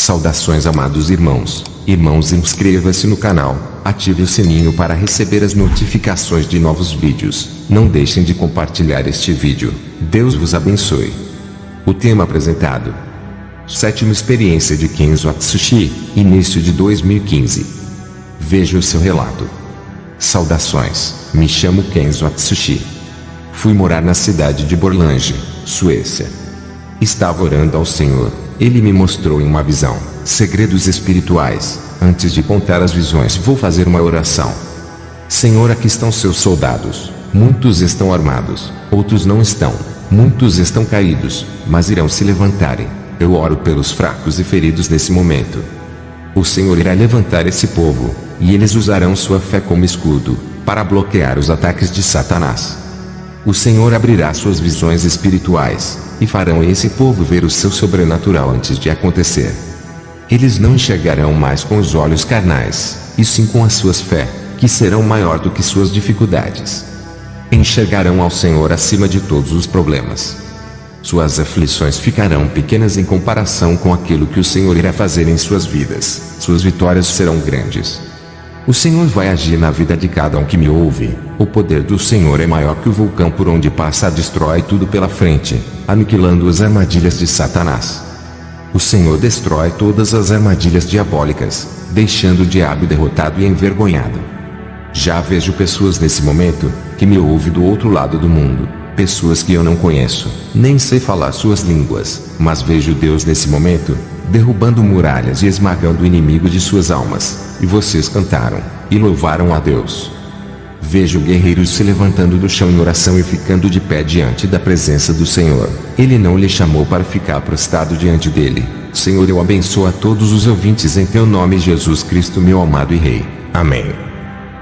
Saudações, amados irmãos. Irmãos, inscreva-se no canal, ative o sininho para receber as notificações de novos vídeos. Não deixem de compartilhar este vídeo. Deus vos abençoe. O tema apresentado: Sétima experiência de Kenzo Atsushi, início de 2015. Veja o seu relato. Saudações, me chamo Kenzo Atsushi. Fui morar na cidade de Borlänge, Suécia. Estava orando ao Senhor. Ele me mostrou em uma visão segredos espirituais. Antes de contar as visões, vou fazer uma oração. Senhor, aqui estão seus soldados. Muitos estão armados, outros não estão. Muitos estão caídos, mas irão se levantarem. Eu oro pelos fracos e feridos nesse momento. O Senhor irá levantar esse povo, e eles usarão sua fé como escudo, para bloquear os ataques de Satanás. O Senhor abrirá suas visões espirituais, e farão esse povo ver o seu sobrenatural antes de acontecer. Eles não enxergarão mais com os olhos carnais, e sim com as suas fé, que serão maior do que suas dificuldades. Enxergarão ao Senhor acima de todos os problemas. Suas aflições ficarão pequenas em comparação com aquilo que o Senhor irá fazer em suas vidas. Suas vitórias serão grandes. O Senhor vai agir na vida de cada um que me ouve. O poder do Senhor é maior que o vulcão por onde passa, destrói tudo pela frente, aniquilando as armadilhas de Satanás. O Senhor destrói todas as armadilhas diabólicas, deixando o diabo derrotado e envergonhado. Já vejo pessoas nesse momento, que me ouvem do outro lado do mundo, pessoas que eu não conheço, nem sei falar suas línguas, mas vejo Deus nesse momento, derrubando muralhas e esmagando o inimigo de suas almas, e vocês cantaram, e louvaram a Deus. Vejo guerreiros se levantando do chão em oração e ficando de pé diante da presença do Senhor. Ele não lhe chamou para ficar prostrado diante dele. Senhor, eu abençoo a todos os ouvintes em teu nome, Jesus Cristo, meu amado e Rei. Amém.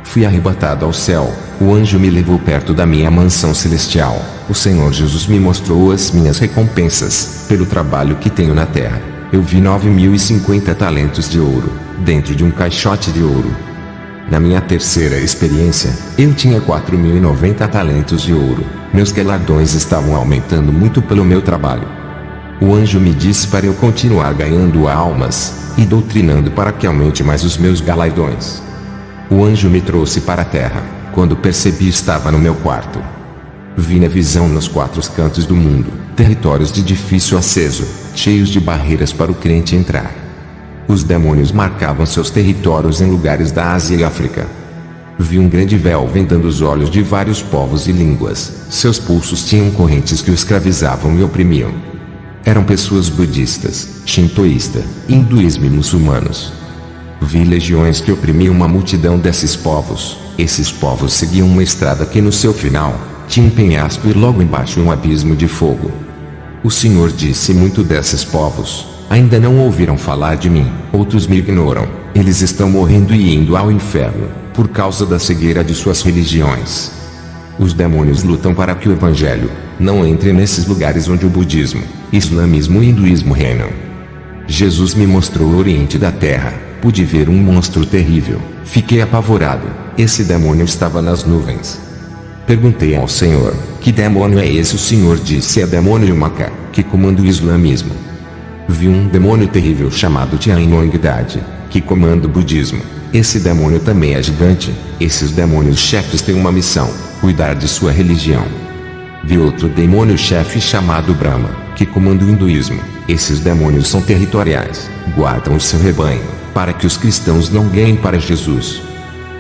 Fui arrebatado ao céu, o anjo me levou perto da minha mansão celestial. O Senhor Jesus me mostrou as minhas recompensas, pelo trabalho que tenho na terra. Eu vi 9.050 talentos de ouro, dentro de um caixote de ouro. Na minha terceira experiência, eu tinha 4.090 talentos de ouro. Meus galardões estavam aumentando muito pelo meu trabalho. O anjo me disse para eu continuar ganhando almas, e doutrinando para que aumente mais os meus galardões. O anjo me trouxe para a terra. Quando percebi, estava no meu quarto. Vi na visão nos quatro cantos do mundo, territórios de difícil acesso, cheios de barreiras para o crente entrar. Os demônios marcavam seus territórios em lugares da Ásia e África. Vi um grande véu vendando os olhos de vários povos e línguas. Seus pulsos tinham correntes que o escravizavam e oprimiam. Eram pessoas budistas, shintoísta, hinduísmo e muçulmanos. Vi legiões que oprimiam uma multidão desses povos. Esses povos seguiam uma estrada que no seu final, tinha um penhasco e logo embaixo um abismo de fogo. O Senhor disse: muito desses povos ainda não ouviram falar de mim, outros me ignoram, eles estão morrendo e indo ao inferno, por causa da cegueira de suas religiões. Os demônios lutam para que o Evangelho não entre nesses lugares onde o budismo, islamismo e hinduísmo reinam. Jesus me mostrou o Oriente da Terra, pude ver um monstro terrível, fiquei apavorado, esse demônio estava nas nuvens. Perguntei ao Senhor: que demônio é esse? O Senhor disse: é demônio Maca, que comanda o islamismo. Vi um demônio terrível chamado Tianlongdad, que comanda o budismo. Esse demônio também é gigante. Esses demônios chefes têm uma missão: cuidar de sua religião. Vi outro demônio chefe chamado Brahma, que comanda o hinduísmo. Esses demônios são territoriais, guardam o seu rebanho, para que os cristãos não ganhem para Jesus.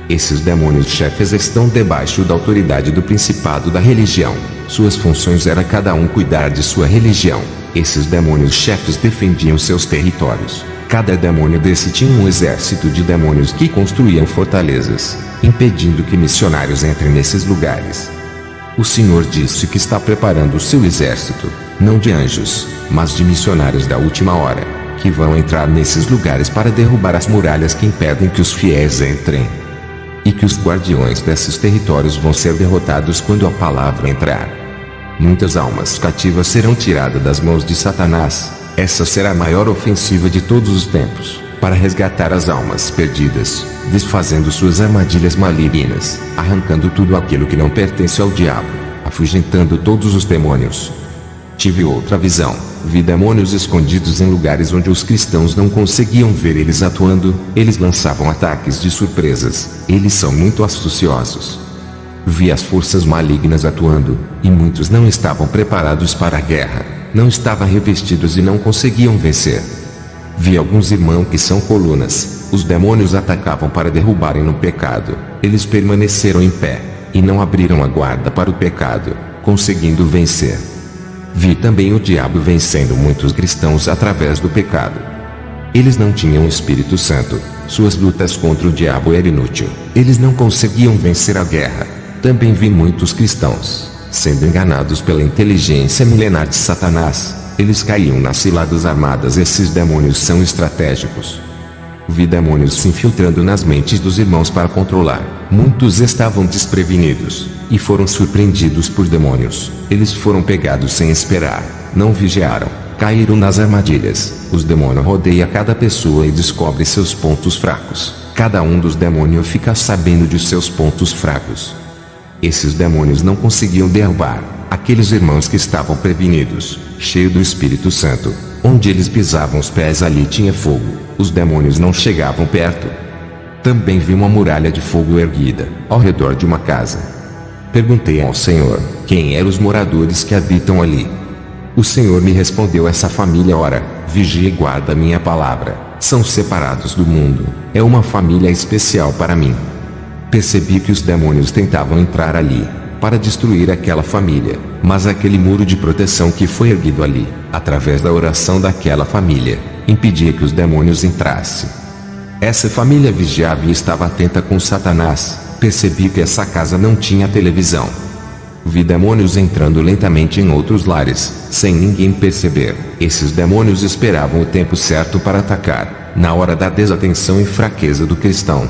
Esses demônios chefes estão debaixo da autoridade do principado da religião. Suas funções era cada um cuidar de sua religião. Esses demônios chefes defendiam seus territórios. Cada demônio desse tinha um exército de demônios que construíam fortalezas, impedindo que missionários entrem nesses lugares. O Senhor disse que está preparando o seu exército, não de anjos, mas de missionários da última hora, que vão entrar nesses lugares para derrubar as muralhas que impedem que os fiéis entrem. E que os guardiões desses territórios vão ser derrotados quando a palavra entrar. Muitas almas cativas serão tiradas das mãos de Satanás. Essa será a maior ofensiva de todos os tempos, para resgatar as almas perdidas, desfazendo suas armadilhas malignas, arrancando tudo aquilo que não pertence ao diabo, afugentando todos os demônios. Tive outra visão. Vi demônios escondidos em lugares onde os cristãos não conseguiam ver eles atuando. Eles lançavam ataques de surpresas. Eles são muito astuciosos. Vi as forças malignas atuando, e muitos não estavam preparados para a guerra. Não estavam revestidos e não conseguiam vencer. Vi alguns irmãos que são colunas. Os demônios atacavam para derrubarem no pecado. Eles permaneceram em pé, e não abriram a guarda para o pecado, conseguindo vencer. Vi também o diabo vencendo muitos cristãos através do pecado. Eles não tinham o Espírito Santo. Suas lutas contra o diabo eram inúteis. Eles não conseguiam vencer a guerra. Também vi muitos cristãos sendo enganados pela inteligência milenar de Satanás. Eles caíam nas ciladas armadas. Esses demônios são estratégicos. Vi demônios se infiltrando nas mentes dos irmãos para controlar. Muitos estavam desprevenidos, e foram surpreendidos por demônios. Eles foram pegados sem esperar, não vigiaram, caíram nas armadilhas. Os demônios rodeiam cada pessoa e descobrem seus pontos fracos. Cada um dos demônios fica sabendo de seus pontos fracos. Esses demônios não conseguiam derrubar aqueles irmãos que estavam prevenidos, cheios do Espírito Santo. Onde eles pisavam os pés, ali tinha fogo. Os demônios não chegavam perto. Também vi uma muralha de fogo erguida ao redor de uma casa. Perguntei ao Senhor quem eram os moradores que habitam ali. O Senhor me respondeu: essa família ora, vigia e guarda minha palavra. São separados do mundo. É uma família especial para mim. Percebi que os demônios tentavam entrar ali para destruir aquela família, mas aquele muro de proteção que foi erguido ali, através da oração daquela família, impedia que os demônios entrassem. Essa família vigiava e estava atenta com Satanás. Percebi que essa casa não tinha televisão. Vi demônios entrando lentamente em outros lares, sem ninguém perceber. Esses demônios esperavam o tempo certo para atacar, na hora da desatenção e fraqueza do cristão.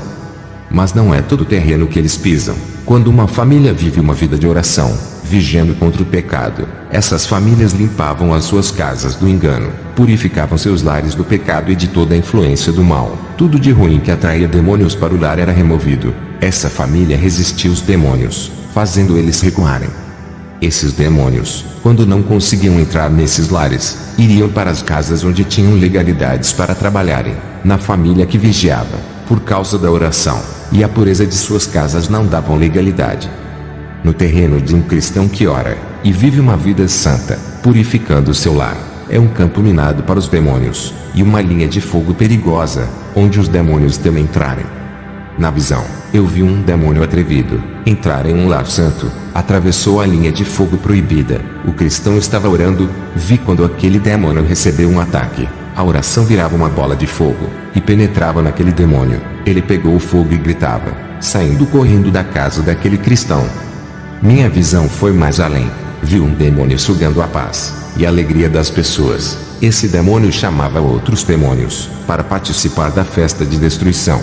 Mas não é todo o terreno que eles pisam. Quando uma família vive uma vida de oração, vigiando contra o pecado, essas famílias limpavam as suas casas do engano, purificavam seus lares do pecado e de toda a influência do mal. Tudo de ruim que atraía demônios para o lar era removido. Essa família resistia aos demônios, fazendo eles recuarem. Esses demônios, quando não conseguiam entrar nesses lares, iriam para as casas onde tinham legalidades para trabalharem, na família que vigiava. Por causa da oração e a pureza de suas casas não davam legalidade. No terreno de um cristão que ora e vive uma vida santa, purificando seu lar, é um campo minado para os demônios, e uma linha de fogo perigosa, onde os demônios temem entrarem. Na visão, eu vi um demônio atrevido entrar em um lar santo, atravessou a linha de fogo proibida. O cristão estava orando, vi quando aquele demônio recebeu um ataque. A oração virava uma bola de fogo, e penetrava naquele demônio. Ele pegou o fogo e gritava, saindo correndo da casa daquele cristão. Minha visão foi mais além. Vi um demônio sugando a paz e a alegria das pessoas. Esse demônio chamava outros demônios para participar da festa de destruição.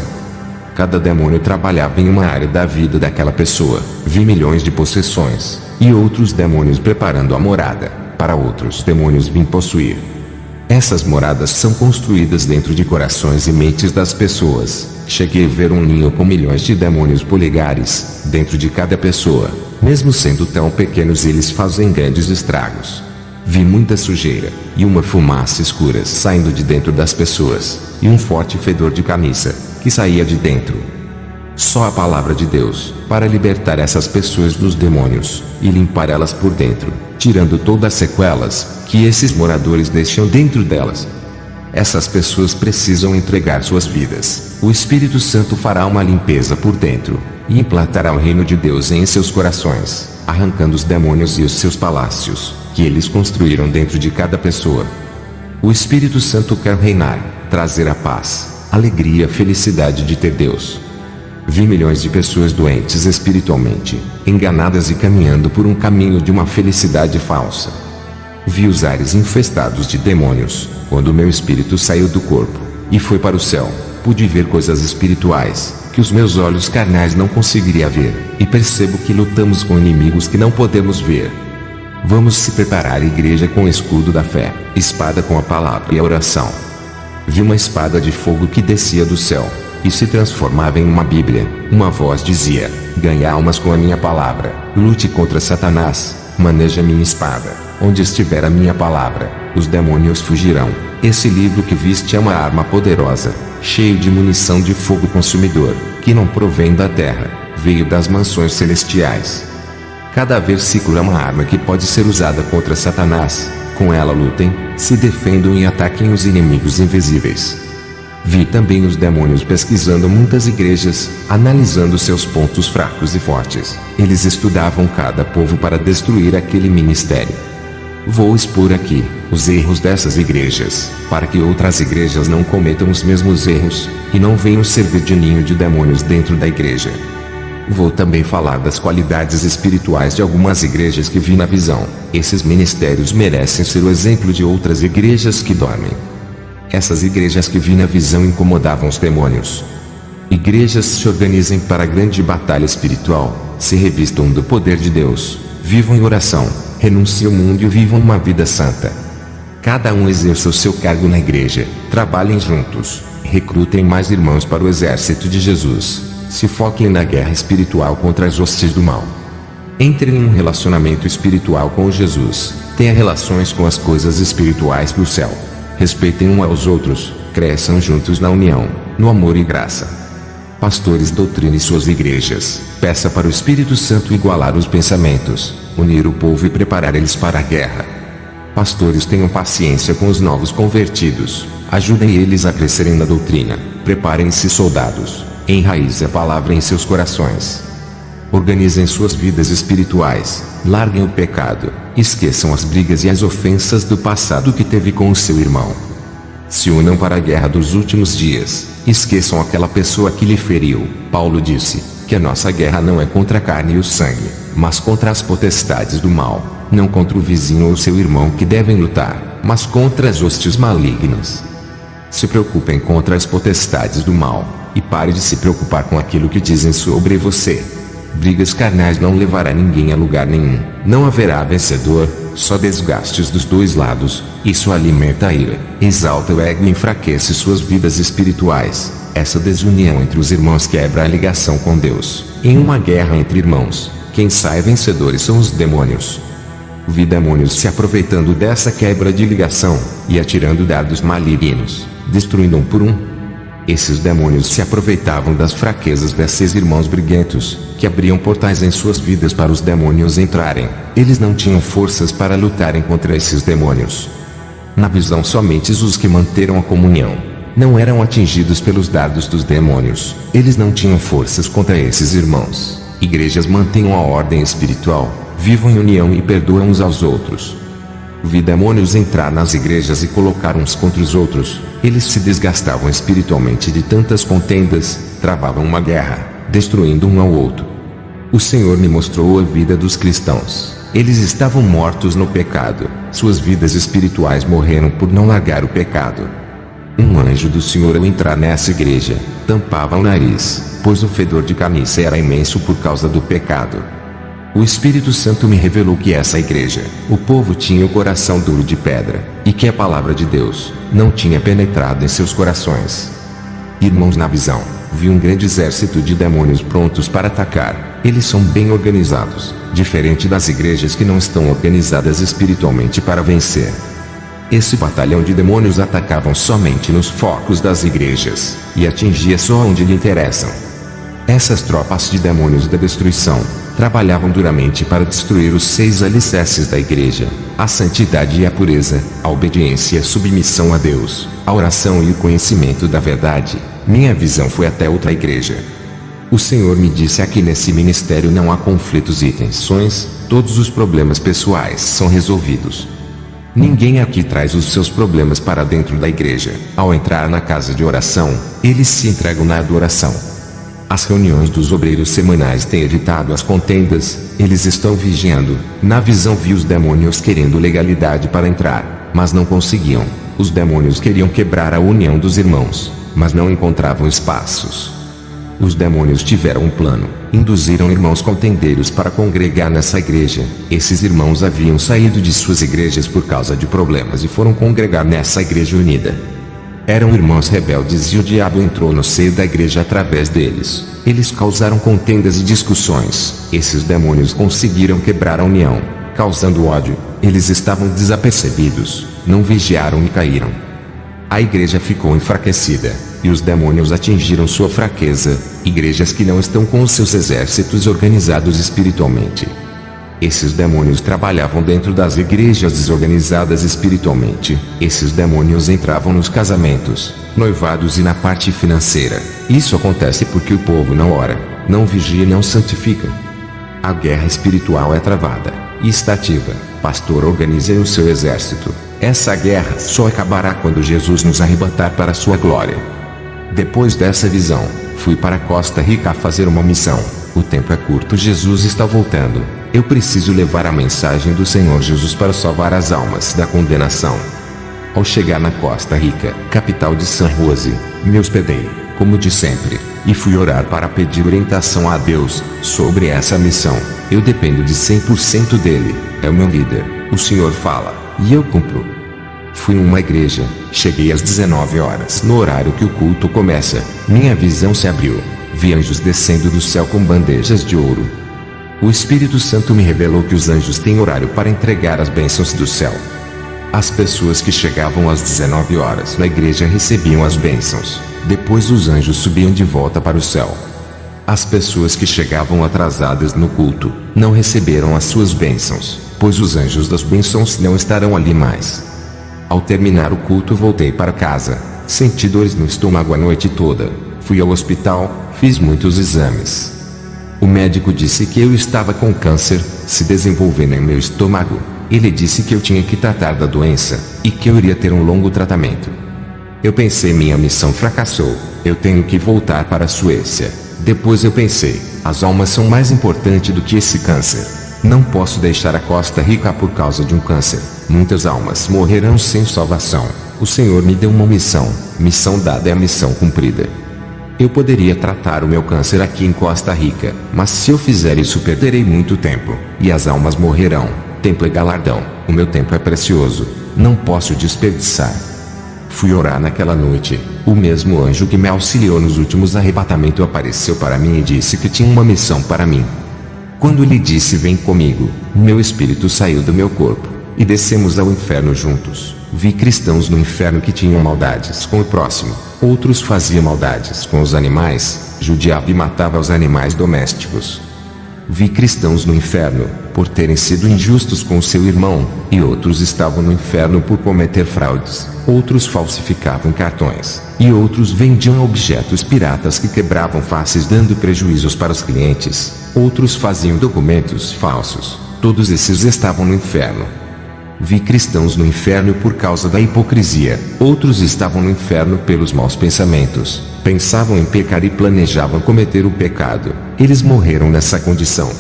Cada demônio trabalhava em uma área da vida daquela pessoa. Vi milhões de possessões, e outros demônios preparando a morada para outros demônios vir possuir. Essas moradas são construídas dentro de corações e mentes das pessoas. Cheguei a ver um ninho com milhões de demônios polegares dentro de cada pessoa. Mesmo sendo tão pequenos, eles fazem grandes estragos. Vi muita sujeira, e uma fumaça escura saindo de dentro das pessoas, e um forte fedor de camisa que saía de dentro. Só a palavra de Deus para libertar essas pessoas dos demônios e limpar elas por dentro, tirando todas as sequelas que esses moradores deixam dentro delas. Essas pessoas precisam entregar suas vidas. O Espírito Santo fará uma limpeza por dentro e implantará o reino de Deus em seus corações, arrancando os demônios e os seus palácios que eles construíram dentro de cada pessoa. O Espírito Santo quer reinar, trazer a paz, alegria e a felicidade de ter Deus. Vi milhões de pessoas doentes espiritualmente, enganadas e caminhando por um caminho de uma felicidade falsa. Vi os ares infestados de demônios. Quando meu espírito saiu do corpo e foi para o céu, pude ver coisas espirituais que os meus olhos carnais não conseguiriam ver, e percebo que lutamos com inimigos que não podemos ver. Vamos se preparar, igreja, com o escudo da fé, espada com a palavra e a oração. Vi uma espada de fogo que descia do céu e se transformava em uma Bíblia. Uma voz dizia: ganha almas com a minha palavra, lute contra Satanás, maneje a minha espada. Onde estiver a minha palavra, os demônios fugirão. Esse livro que viste é uma arma poderosa, cheio de munição de fogo consumidor, que não provém da terra, veio das mansões celestiais. Cada versículo é uma arma que pode ser usada contra Satanás. Com ela lutem, se defendam e ataquem os inimigos invisíveis. Vi também os demônios pesquisando muitas igrejas, analisando seus pontos fracos e fortes. Eles estudavam cada povo para destruir aquele ministério. Vou expor aqui os erros dessas igrejas, para que outras igrejas não cometam os mesmos erros, e não venham servir de ninho de demônios dentro da igreja. Vou também falar das qualidades espirituais de algumas igrejas que vi na visão. Esses ministérios merecem ser o exemplo de outras igrejas que dormem. Essas igrejas que vi na visão incomodavam os demônios. Igrejas se organizem para a grande batalha espiritual, se revistam do poder de Deus, vivam em oração, renunciem ao mundo e vivam uma vida santa. Cada um exerça o seu cargo na igreja, trabalhem juntos, recrutem mais irmãos para o exército de Jesus. Se foquem na guerra espiritual contra as hostes do mal. Entrem em um relacionamento espiritual com Jesus. Tenha relações com as coisas espirituais do céu. Respeitem uns aos outros. Cresçam juntos na união, no amor e graça. Pastores, doutrine suas igrejas. Peça para o Espírito Santo igualar os pensamentos, unir o povo e preparar eles para a guerra. Pastores, tenham paciência com os novos convertidos. Ajudem eles a crescerem na doutrina. Preparem-se, soldados. Enraize a palavra em seus corações. Organizem suas vidas espirituais, larguem o pecado, esqueçam as brigas e as ofensas do passado que teve com o seu irmão. Se unam para a guerra dos últimos dias, esqueçam aquela pessoa que lhe feriu. Paulo disse que a nossa guerra não é contra a carne e o sangue, mas contra as potestades do mal, não contra o vizinho ou seu irmão que devem lutar, mas contra as hostes malignas. Se preocupem contra as potestades do mal, e pare de se preocupar com aquilo que dizem sobre você. Brigas carnais não levará ninguém a lugar nenhum. Não haverá vencedor, só desgastes dos dois lados. Isso alimenta a ira, exalta o ego e enfraquece suas vidas espirituais. Essa desunião entre os irmãos quebra a ligação com Deus. Em uma guerra entre irmãos, quem sai vencedores são os demônios. Vi demônios se aproveitando dessa quebra de ligação, e atirando dardos malignos, destruindo um por um. Esses demônios se aproveitavam das fraquezas desses irmãos briguentos, que abriam portais em suas vidas para os demônios entrarem. Eles não tinham forças para lutarem contra esses demônios. Na visão, somente os que manteram a comunhão não eram atingidos pelos dardos dos demônios. Eles não tinham forças contra esses irmãos. Igrejas, mantenham a ordem espiritual, vivam em união e perdoam uns aos outros. Vi demônios entrar nas igrejas e colocar uns contra os outros. Eles se desgastavam espiritualmente de tantas contendas, travavam uma guerra, destruindo um ao outro. O Senhor me mostrou a vida dos cristãos. Eles estavam mortos no pecado. Suas vidas espirituais morreram por não largar o pecado. Um anjo do Senhor, ao entrar nessa igreja, tampava o nariz, pois o fedor de carniça era imenso por causa do pecado. O Espírito Santo me revelou que essa igreja, o povo tinha o coração duro de pedra, e que a palavra de Deus não tinha penetrado em seus corações. Irmãos, na visão, vi um grande exército de demônios prontos para atacar. Eles são bem organizados, diferente das igrejas que não estão organizadas espiritualmente para vencer. Esse batalhão de demônios atacavam somente nos focos das igrejas, e atingia só onde lhe interessam. Essas tropas de demônios da destruição trabalhavam duramente para destruir os 6 alicerces da igreja: a santidade e a pureza, a obediência e a submissão a Deus, a oração e o conhecimento da verdade. Minha visão foi até outra igreja. O Senhor me disse: aqui nesse ministério não há conflitos e tensões, todos os problemas pessoais são resolvidos. Ninguém aqui traz os seus problemas para dentro da igreja. Ao entrar na casa de oração, eles se entregam na adoração. As reuniões dos obreiros semanais têm evitado as contendas, eles estão vigiando. Na visão vi os demônios querendo legalidade para entrar, mas não conseguiam. Os demônios queriam quebrar a união dos irmãos, mas não encontravam espaços. Os demônios tiveram um plano, induziram irmãos contendeiros para congregar nessa igreja. Esses irmãos haviam saído de suas igrejas por causa de problemas e foram congregar nessa igreja unida. Eram irmãos rebeldes e o diabo entrou no seio da igreja através deles. Eles causaram contendas e discussões. Esses demônios conseguiram quebrar a união, causando ódio. Eles estavam desapercebidos, não vigiaram e caíram. A igreja ficou enfraquecida, e os demônios atingiram sua fraqueza, igrejas que não estão com os seus exércitos organizados espiritualmente. Esses demônios trabalhavam dentro das igrejas desorganizadas espiritualmente. Esses demônios entravam nos casamentos, noivados e na parte financeira. Isso acontece porque o povo não ora, não vigia e não santifica. A guerra espiritual é travada, e está ativa. Pastor, organize o seu exército. Essa guerra só acabará quando Jesus nos arrebatar para a sua glória. Depois dessa visão, fui para Costa Rica a fazer uma missão. O tempo é curto, Jesus está voltando. Eu preciso levar a mensagem do Senhor Jesus para salvar as almas da condenação. Ao chegar na Costa Rica, capital de San José, me hospedei, como de sempre, e fui orar para pedir orientação a Deus sobre essa missão. Eu dependo de 100% dele, é o meu líder. O Senhor fala, e eu cumpro. Fui em uma igreja, cheguei às 19 horas no horário que o culto começa. Minha visão se abriu, vi anjos descendo do céu com bandejas de ouro. O Espírito Santo me revelou que os anjos têm horário para entregar as bênçãos do céu. As pessoas que chegavam às 19 horas na igreja recebiam as bênçãos, depois os anjos subiam de volta para o céu. As pessoas que chegavam atrasadas no culto, não receberam as suas bênçãos, pois os anjos das bênçãos não estarão ali mais. Ao terminar o culto voltei para casa, senti dores no estômago a noite toda, fui ao hospital, fiz muitos exames. O médico disse que eu estava com câncer, se desenvolvendo em meu estômago. Ele disse que eu tinha que tratar da doença, e que eu iria ter um longo tratamento. Eu pensei, minha missão fracassou, eu tenho que voltar para a Suécia. Depois eu pensei, as almas são mais importantes do que esse câncer. Não posso deixar a Costa Rica por causa de um câncer. Muitas almas morrerão sem salvação. O Senhor me deu uma missão dada é a missão cumprida. Eu poderia tratar o meu câncer aqui em Costa Rica, mas se eu fizer isso perderei muito tempo, e as almas morrerão. Tempo é galardão, o meu tempo é precioso, não posso desperdiçar. Fui orar naquela noite, o mesmo anjo que me auxiliou nos últimos arrebatamentos apareceu para mim e disse que tinha uma missão para mim. Quando ele disse vem comigo, meu espírito saiu do meu corpo, e descemos ao inferno juntos. Vi cristãos no inferno que tinham maldades com o próximo, outros faziam maldades com os animais, judiava e matava os animais domésticos. Vi cristãos no inferno, por terem sido injustos com o seu irmão, e outros estavam no inferno por cometer fraudes, outros falsificavam cartões, e outros vendiam objetos piratas que quebravam faces dando prejuízos para os clientes, outros faziam documentos falsos, todos esses estavam no inferno. Vi cristãos no inferno por causa da hipocrisia, outros estavam no inferno pelos maus pensamentos, pensavam em pecar e planejavam cometer o pecado, eles morreram nessa condição.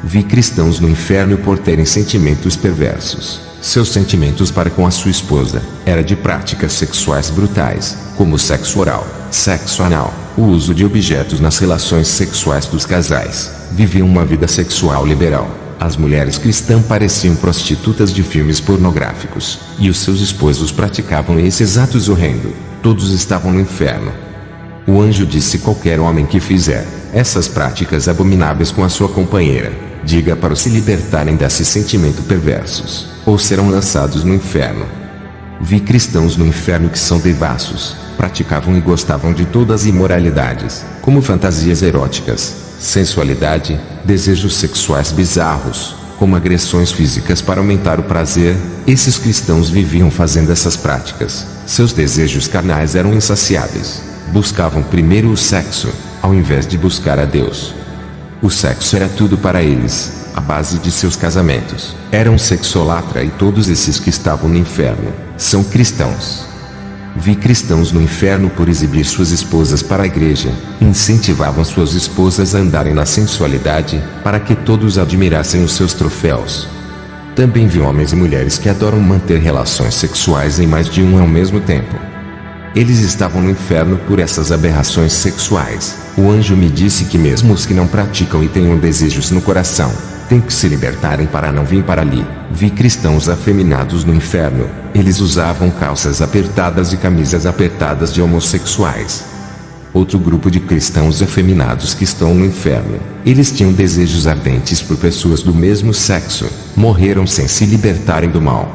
Vi cristãos no inferno por terem sentimentos perversos, seus sentimentos para com a sua esposa, era de práticas sexuais brutais, como sexo oral, sexo anal, o uso de objetos nas relações sexuais dos casais, viviam uma vida sexual liberal. As mulheres cristãs pareciam prostitutas de filmes pornográficos, e os seus esposos praticavam esses atos horrendos. Todos estavam no inferno. O anjo disse: qualquer homem que fizer essas práticas abomináveis com a sua companheira, diga para se libertarem desse sentimento perversos, ou serão lançados no inferno. Vi cristãos no inferno que são devassos, praticavam e gostavam de todas as imoralidades, como fantasias eróticas, sensualidade, desejos sexuais bizarros, como agressões físicas para aumentar o prazer. Esses cristãos viviam fazendo essas práticas. Seus desejos carnais eram insaciáveis. Buscavam primeiro o sexo, ao invés de buscar a Deus. O sexo era tudo para eles, a base de seus casamentos. Eram sexolatra e todos esses que estavam no inferno, são cristãos. Vi cristãos no inferno por exibir suas esposas para a igreja, incentivavam suas esposas a andarem na sensualidade, para que todos admirassem os seus troféus. Também vi homens e mulheres que adoram manter relações sexuais em mais de um ao mesmo tempo. Eles estavam no inferno por essas aberrações sexuais. O anjo me disse que mesmo os que não praticam e tenham desejos no coração, têm que se libertarem para não vir para ali. Vi cristãos afeminados no inferno. Eles usavam calças apertadas e camisas apertadas de homossexuais. Outro grupo de cristãos efeminados que estão no inferno. Eles tinham desejos ardentes por pessoas do mesmo sexo. Morreram sem se libertarem do mal.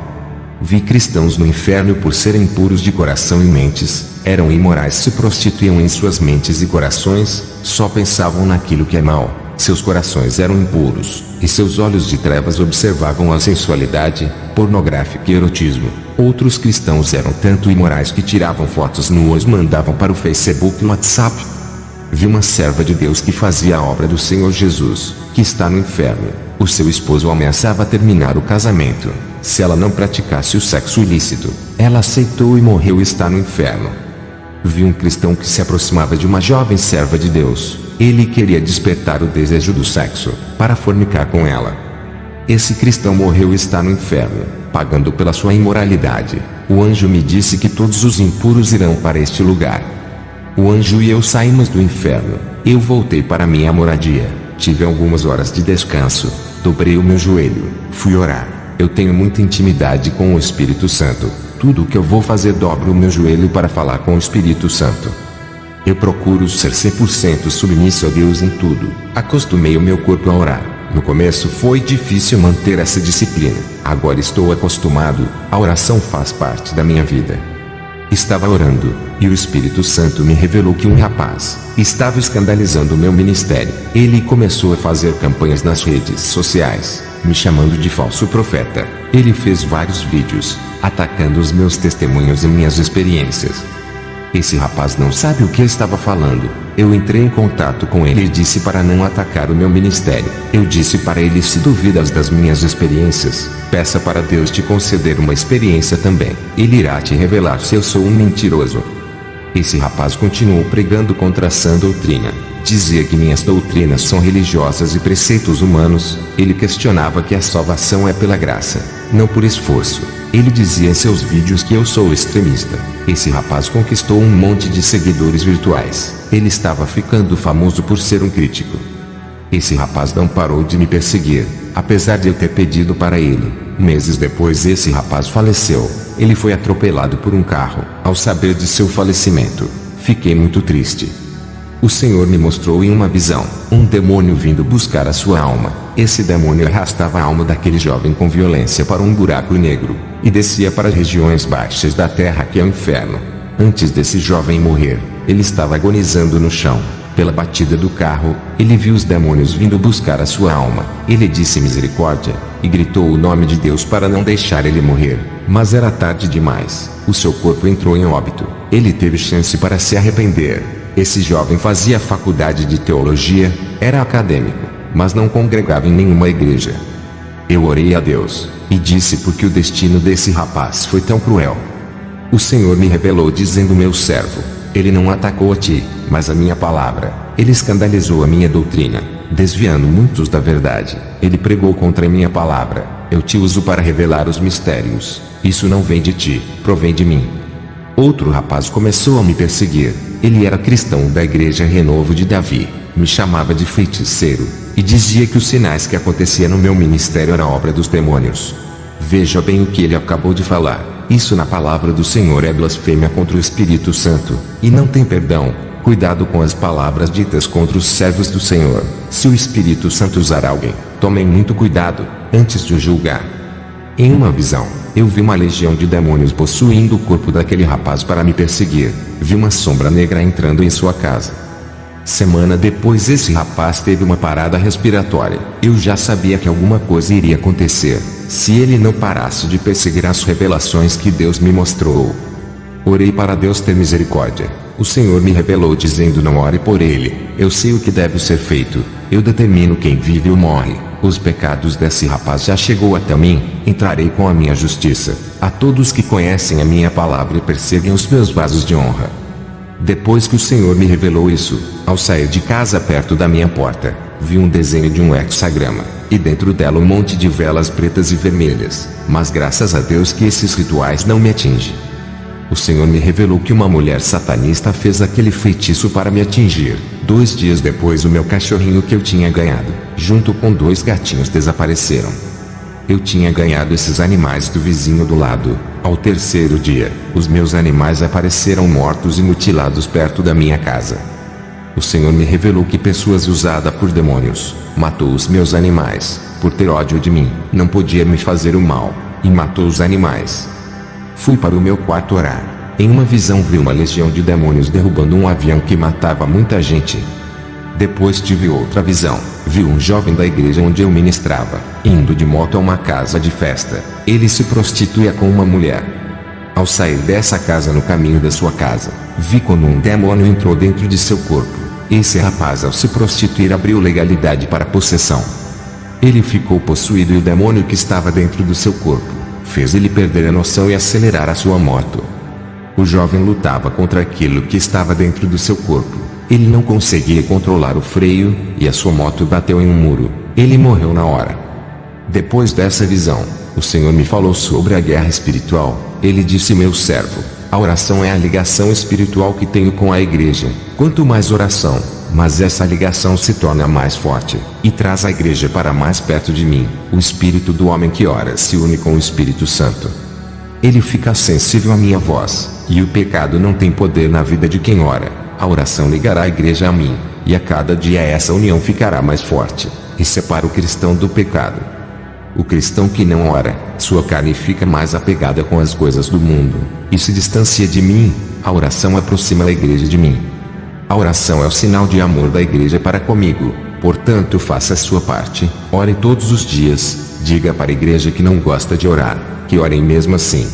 Vi cristãos no inferno por serem impuros de coração e mentes. Eram imorais, se prostituíam em suas mentes e corações. Só pensavam naquilo que é mal. Seus corações eram impuros, e seus olhos de trevas observavam a sensualidade, pornográfica e erotismo. Outros cristãos eram tanto imorais que tiravam fotos nuas e mandavam para o Facebook e o WhatsApp. Vi uma serva de Deus que fazia a obra do Senhor Jesus, que está no inferno. O seu esposo ameaçava terminar o casamento, se ela não praticasse o sexo ilícito. Ela aceitou e morreu e está no inferno. Vi um cristão que se aproximava de uma jovem serva de Deus. Ele queria despertar o desejo do sexo, para fornicar com ela. Esse cristão morreu e está no inferno, pagando pela sua imoralidade. O anjo me disse que todos os impuros irão para este lugar. O anjo e eu saímos do inferno. Eu voltei para minha moradia. Tive algumas horas de descanso. Dobrei o meu joelho. Fui orar. Eu tenho muita intimidade com o Espírito Santo. Tudo o que eu vou fazer, dobro o meu joelho para falar com o Espírito Santo. Eu procuro ser 100% submisso a Deus em tudo. Acostumei o meu corpo a orar. No começo foi difícil manter essa disciplina. Agora estou acostumado. A oração faz parte da minha vida. Estava orando, e o Espírito Santo me revelou que um rapaz estava escandalizando o meu ministério. Ele começou a fazer campanhas nas redes sociais, me chamando de falso profeta. Ele fez vários vídeos, atacando os meus testemunhos e minhas experiências. Esse rapaz não sabe o que estava falando. Eu entrei em contato com ele e disse para não atacar o meu ministério. Eu disse para ele: se duvidas das minhas experiências, peça para Deus te conceder uma experiência também. Ele irá te revelar se eu sou um mentiroso. Esse rapaz continuou pregando contra a sã doutrina. Dizia que minhas doutrinas são religiosas e preceitos humanos. Ele questionava que a salvação é pela graça, não por esforço. Ele dizia em seus vídeos que eu sou extremista. Esse rapaz conquistou um monte de seguidores virtuais. Ele estava ficando famoso por ser um crítico. Esse rapaz não parou de me perseguir, apesar de eu ter pedido para ele. Meses depois, esse rapaz faleceu. Ele foi atropelado por um carro. Ao saber de seu falecimento, fiquei muito triste. O Senhor me mostrou em uma visão um demônio vindo buscar a sua alma. Esse demônio arrastava a alma daquele jovem com violência para um buraco negro, e descia para as regiões baixas da terra, que é o inferno. Antes desse jovem morrer, ele estava agonizando no chão. Pela batida do carro, ele viu os demônios vindo buscar a sua alma. Ele disse misericórdia, e gritou o nome de Deus para não deixar ele morrer. Mas era tarde demais. O seu corpo entrou em óbito. Ele teve chance para se arrepender. Esse jovem fazia faculdade de teologia, era acadêmico, mas não congregava em nenhuma igreja. Eu orei a Deus, e disse: por que o destino desse rapaz foi tão cruel? O Senhor me revelou dizendo: meu servo, ele não atacou a ti, mas a minha palavra. Ele escandalizou a minha doutrina, desviando muitos da verdade. Ele pregou contra a minha palavra. Eu te uso para revelar os mistérios. Isso não vem de ti, provém de mim. Outro rapaz começou a me perseguir. Ele era cristão da igreja Renovo de Davi. Me chamava de feiticeiro, e dizia que os sinais que aconteciam no meu ministério eram obra dos demônios. Veja bem o que ele acabou de falar. Isso na palavra do Senhor é blasfêmia contra o Espírito Santo, e não tem perdão. Cuidado com as palavras ditas contra os servos do Senhor. Se o Espírito Santo usar alguém, tomem muito cuidado, antes de o julgar. Em uma visão, eu vi uma legião de demônios possuindo o corpo daquele rapaz para me perseguir. Vi uma sombra negra entrando em sua casa. Semana depois, esse rapaz teve uma parada respiratória. Eu já sabia que alguma coisa iria acontecer, se ele não parasse de perseguir as revelações que Deus me mostrou. Orei para Deus ter misericórdia. O Senhor me revelou dizendo: não ore por ele. Eu sei o que deve ser feito. Eu determino quem vive ou morre. Os pecados desse rapaz já chegou até mim. Entrarei com a minha justiça a todos que conhecem a minha palavra e perseguem os meus vasos de honra. Depois que o Senhor me revelou isso, ao sair de casa perto da minha porta, vi um desenho de um hexagrama, e dentro dela um monte de velas pretas e vermelhas. Mas graças a Deus que esses rituais não me atingem. O Senhor me revelou que uma mulher satanista fez aquele feitiço para me atingir. 2 dias depois, o meu cachorrinho que eu tinha ganhado, junto com 2 gatinhos, desapareceram. Eu tinha ganhado esses animais do vizinho do lado. Ao terceiro dia, os meus animais apareceram mortos e mutilados perto da minha casa. O Senhor me revelou que pessoas usadas por demônios matou os meus animais. Por ter ódio de mim, não podia me fazer o mal, e matou os animais. Fui para o meu quarto orar. Em uma visão vi uma legião de demônios derrubando um avião que matava muita gente. Depois tive outra visão. Vi um jovem da igreja onde eu ministrava, indo de moto a uma casa de festa. Ele se prostituía com uma mulher. Ao sair dessa casa no caminho da sua casa, vi como um demônio entrou dentro de seu corpo. Esse rapaz, ao se prostituir, abriu legalidade para possessão. Ele ficou possuído e o demônio que estava dentro do seu corpo fez ele perder a noção e acelerar a sua moto. O jovem lutava contra aquilo que estava dentro do seu corpo. Ele não conseguia controlar o freio, e a sua moto bateu em um muro. Ele morreu na hora. Depois dessa visão, o Senhor me falou sobre a guerra espiritual. Ele disse: meu servo, a oração é a ligação espiritual que tenho com a igreja. Quanto mais oração, mas essa ligação se torna mais forte, e traz a igreja para mais perto de mim. O espírito do homem que ora se une com o Espírito Santo. Ele fica sensível à minha voz, e o pecado não tem poder na vida de quem ora. A oração ligará a igreja a mim, e a cada dia essa união ficará mais forte, e separa o cristão do pecado. O cristão que não ora, sua carne fica mais apegada com as coisas do mundo, e se distancia de mim. A oração aproxima a igreja de mim. A oração é o sinal de amor da igreja para comigo. Portanto, faça a sua parte, ore todos os dias. Diga para a igreja que não gosta de orar, que orem mesmo assim.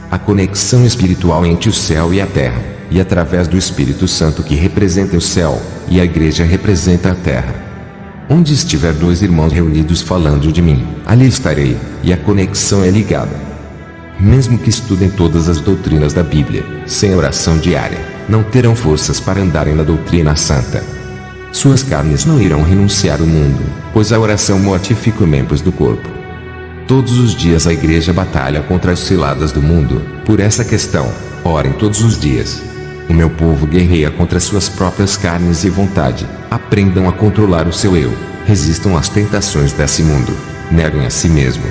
A conexão espiritual entre o céu e a terra, e através do Espírito Santo que representa o céu, e a igreja representa a terra. Onde estiver dois irmãos reunidos falando de mim, ali estarei, e a conexão é ligada. Mesmo que estudem todas as doutrinas da Bíblia, sem oração diária, não terão forças para andarem na doutrina santa. Suas carnes não irão renunciar ao mundo, pois a oração mortifica os membros do corpo. Todos os dias a igreja batalha contra as ciladas do mundo. Por essa questão, orem todos os dias. O meu povo guerreia contra suas próprias carnes e vontade. Aprendam a controlar o seu eu. Resistam às tentações desse mundo. Neguem a si mesmo.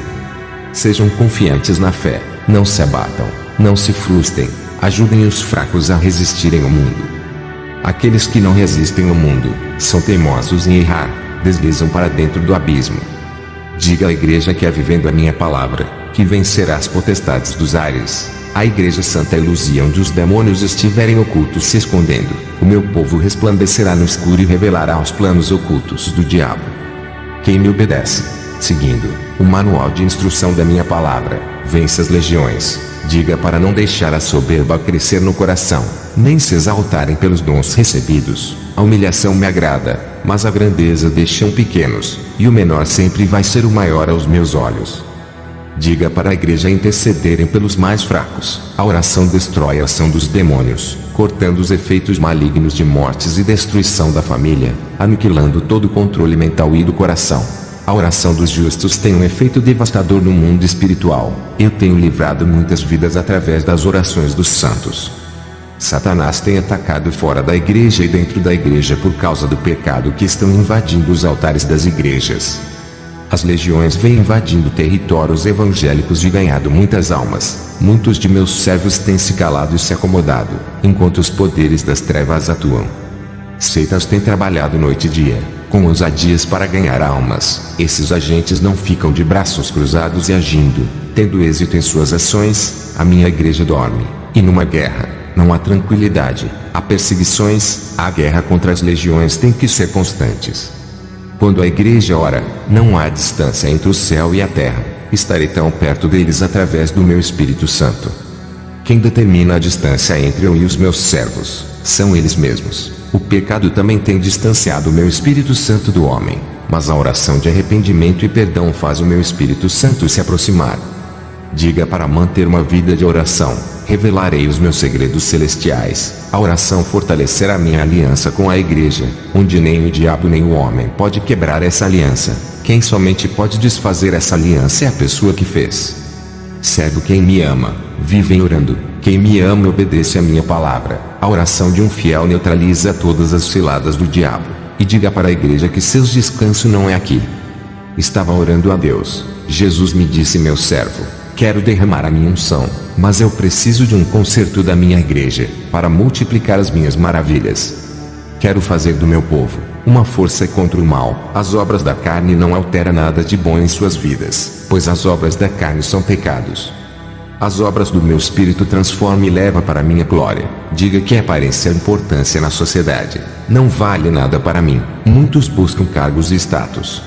Sejam confiantes na fé. Não se abatam. Não se frustrem. Ajudem os fracos a resistirem ao mundo. Aqueles que não resistem ao mundo, são teimosos em errar, deslizam para dentro do abismo. Diga à igreja que é vivendo a minha palavra, que vencerá as potestades dos ares. A igreja santa é luz, e onde os demônios estiverem ocultos se escondendo, o meu povo resplandecerá no escuro e revelará os planos ocultos do diabo. Quem me obedece, seguindo o manual de instrução da minha palavra, vence as legiões. Diga para não deixar a soberba crescer no coração, nem se exaltarem pelos dons recebidos. A humilhação me agrada, mas a grandeza deixam pequenos, e o menor sempre vai ser o maior aos meus olhos. Diga para a igreja intercederem pelos mais fracos. A oração destrói a ação dos demônios, cortando os efeitos malignos de mortes e destruição da família, aniquilando todo o controle mental e do coração. A oração dos justos tem um efeito devastador no mundo espiritual. Eu tenho livrado muitas vidas através das orações dos santos. Satanás tem atacado fora da igreja e dentro da igreja por causa do pecado que estão invadindo os altares das igrejas. As legiões vêm invadindo territórios evangélicos e ganhado muitas almas. Muitos de meus servos têm se calado e se acomodado, enquanto os poderes das trevas atuam. Seitas têm trabalhado noite e dia, com ousadias para ganhar almas. Esses agentes não ficam de braços cruzados e agindo, tendo êxito em suas ações. A minha igreja dorme, e numa guerra, não há tranquilidade, há perseguições. A guerra contra as legiões tem que ser constantes. Quando a igreja ora, não há distância entre o céu e a terra. Estarei tão perto deles através do meu Espírito Santo. Quem determina a distância entre eu e os meus servos, são eles mesmos. O pecado também tem distanciado o meu Espírito Santo do homem, mas a oração de arrependimento e perdão faz o meu Espírito Santo se aproximar. Diga para manter uma vida de oração, revelarei os meus segredos celestiais. A oração fortalecerá minha aliança com a igreja, onde nem o diabo nem o homem pode quebrar essa aliança. Quem somente pode desfazer essa aliança é a pessoa que fez. Servo quem me ama, vivem orando. Quem me ama obedece a minha palavra. A oração de um fiel neutraliza todas as ciladas do diabo. E diga para a igreja que seu descanso não é aqui. Estava orando a Deus, Jesus me disse: meu servo, quero derramar a minha unção, mas eu preciso de um conserto da minha igreja, para multiplicar as minhas maravilhas. Quero fazer do meu povo uma força contra o mal. As obras da carne não alteram nada de bom em suas vidas, pois as obras da carne são pecados. As obras do meu espírito transforma e leva para a minha glória. Diga que a aparência e a importância na sociedade não vale nada para mim. Muitos buscam cargos e status.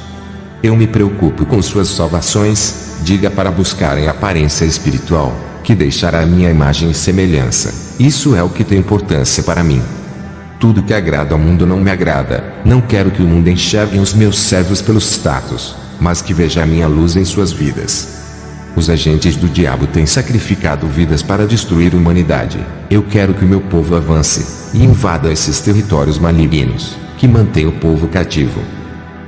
Eu me preocupo com suas salvações. Diga para buscarem a aparência espiritual, que deixará a minha imagem e semelhança. Isso é o que tem importância para mim. Tudo que agrada ao mundo não me agrada. Não quero que o mundo enxergue os meus servos pelos status, mas que veja a minha luz em suas vidas. Os agentes do diabo têm sacrificado vidas para destruir a humanidade. Eu quero que o meu povo avance e invada esses territórios malignos, que mantêm o povo cativo.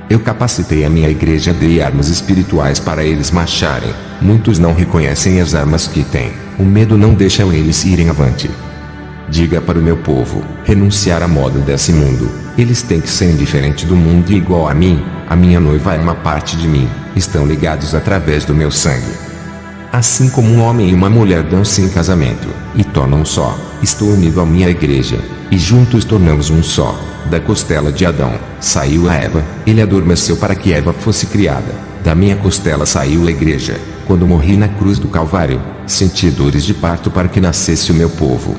Eu capacitei a minha igreja, dei armas espirituais para eles marcharem. Muitos não reconhecem as armas que têm. O medo não deixa eles irem avante. Diga para o meu povo renunciar à moda desse mundo. Eles têm que ser indiferente do mundo e igual a mim. A minha noiva é uma parte de mim. Estão ligados através do meu sangue. Assim como um homem e uma mulher dão-se em casamento e tornam um só, estou unido à minha igreja, e juntos tornamos um só. Da costela de Adão saiu a Eva, ele adormeceu para que Eva fosse criada. Da minha costela saiu a igreja. Quando morri na cruz do Calvário, senti dores de parto para que nascesse o meu povo.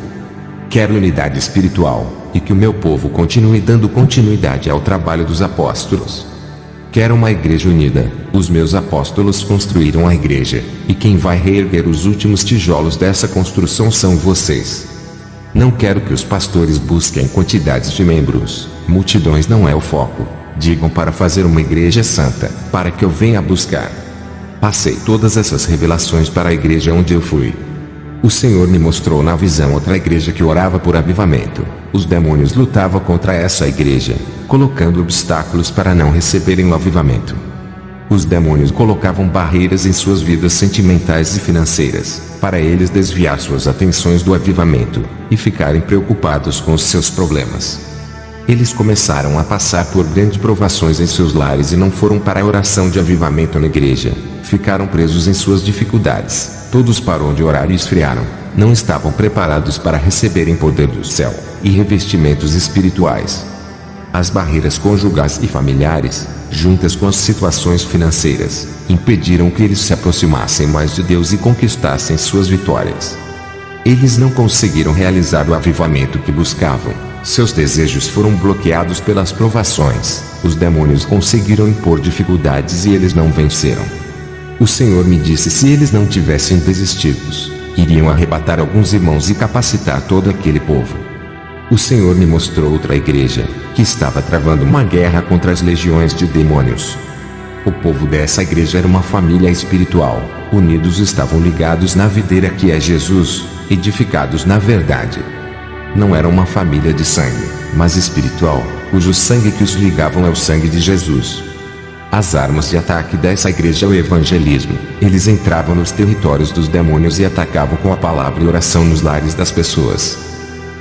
Quero unidade espiritual, e que o meu povo continue dando continuidade ao trabalho dos apóstolos. Quero uma igreja unida. Os meus apóstolos construíram a igreja, e quem vai reerguer os últimos tijolos dessa construção são vocês. Não quero que os pastores busquem quantidades de membros. Multidões não é o foco. Digam para fazer uma igreja santa, para que eu venha buscar. Passei todas essas revelações para a igreja onde eu fui. O Senhor me mostrou na visão outra igreja que orava por avivamento. Os demônios lutavam contra essa igreja, colocando obstáculos para não receberem o avivamento. Os demônios colocavam barreiras em suas vidas sentimentais e financeiras, para eles desviar suas atenções do avivamento, e ficarem preocupados com os seus problemas. Eles começaram a passar por grandes provações em seus lares e não foram para a oração de avivamento na igreja. Ficaram presos em suas dificuldades. Todos pararam de orar e esfriaram. Não estavam preparados para receberem poder do céu e revestimentos espirituais. As barreiras conjugais e familiares, juntas com as situações financeiras, impediram que eles se aproximassem mais de Deus e conquistassem suas vitórias. Eles não conseguiram realizar o avivamento que buscavam. Seus desejos foram bloqueados pelas provações. Os demônios conseguiram impor dificuldades e eles não venceram. O Senhor me disse: se eles não tivessem desistido, iriam arrebatar alguns irmãos e capacitar todo aquele povo. O Senhor me mostrou outra igreja, que estava travando uma guerra contra as legiões de demônios. O povo dessa igreja era uma família espiritual, unidos estavam ligados na videira que é Jesus, edificados na verdade. Não era uma família de sangue, mas espiritual, cujo sangue que os ligavam é o sangue de Jesus. As armas de ataque dessa igreja é o evangelismo. Eles entravam nos territórios dos demônios e atacavam com a palavra e oração nos lares das pessoas.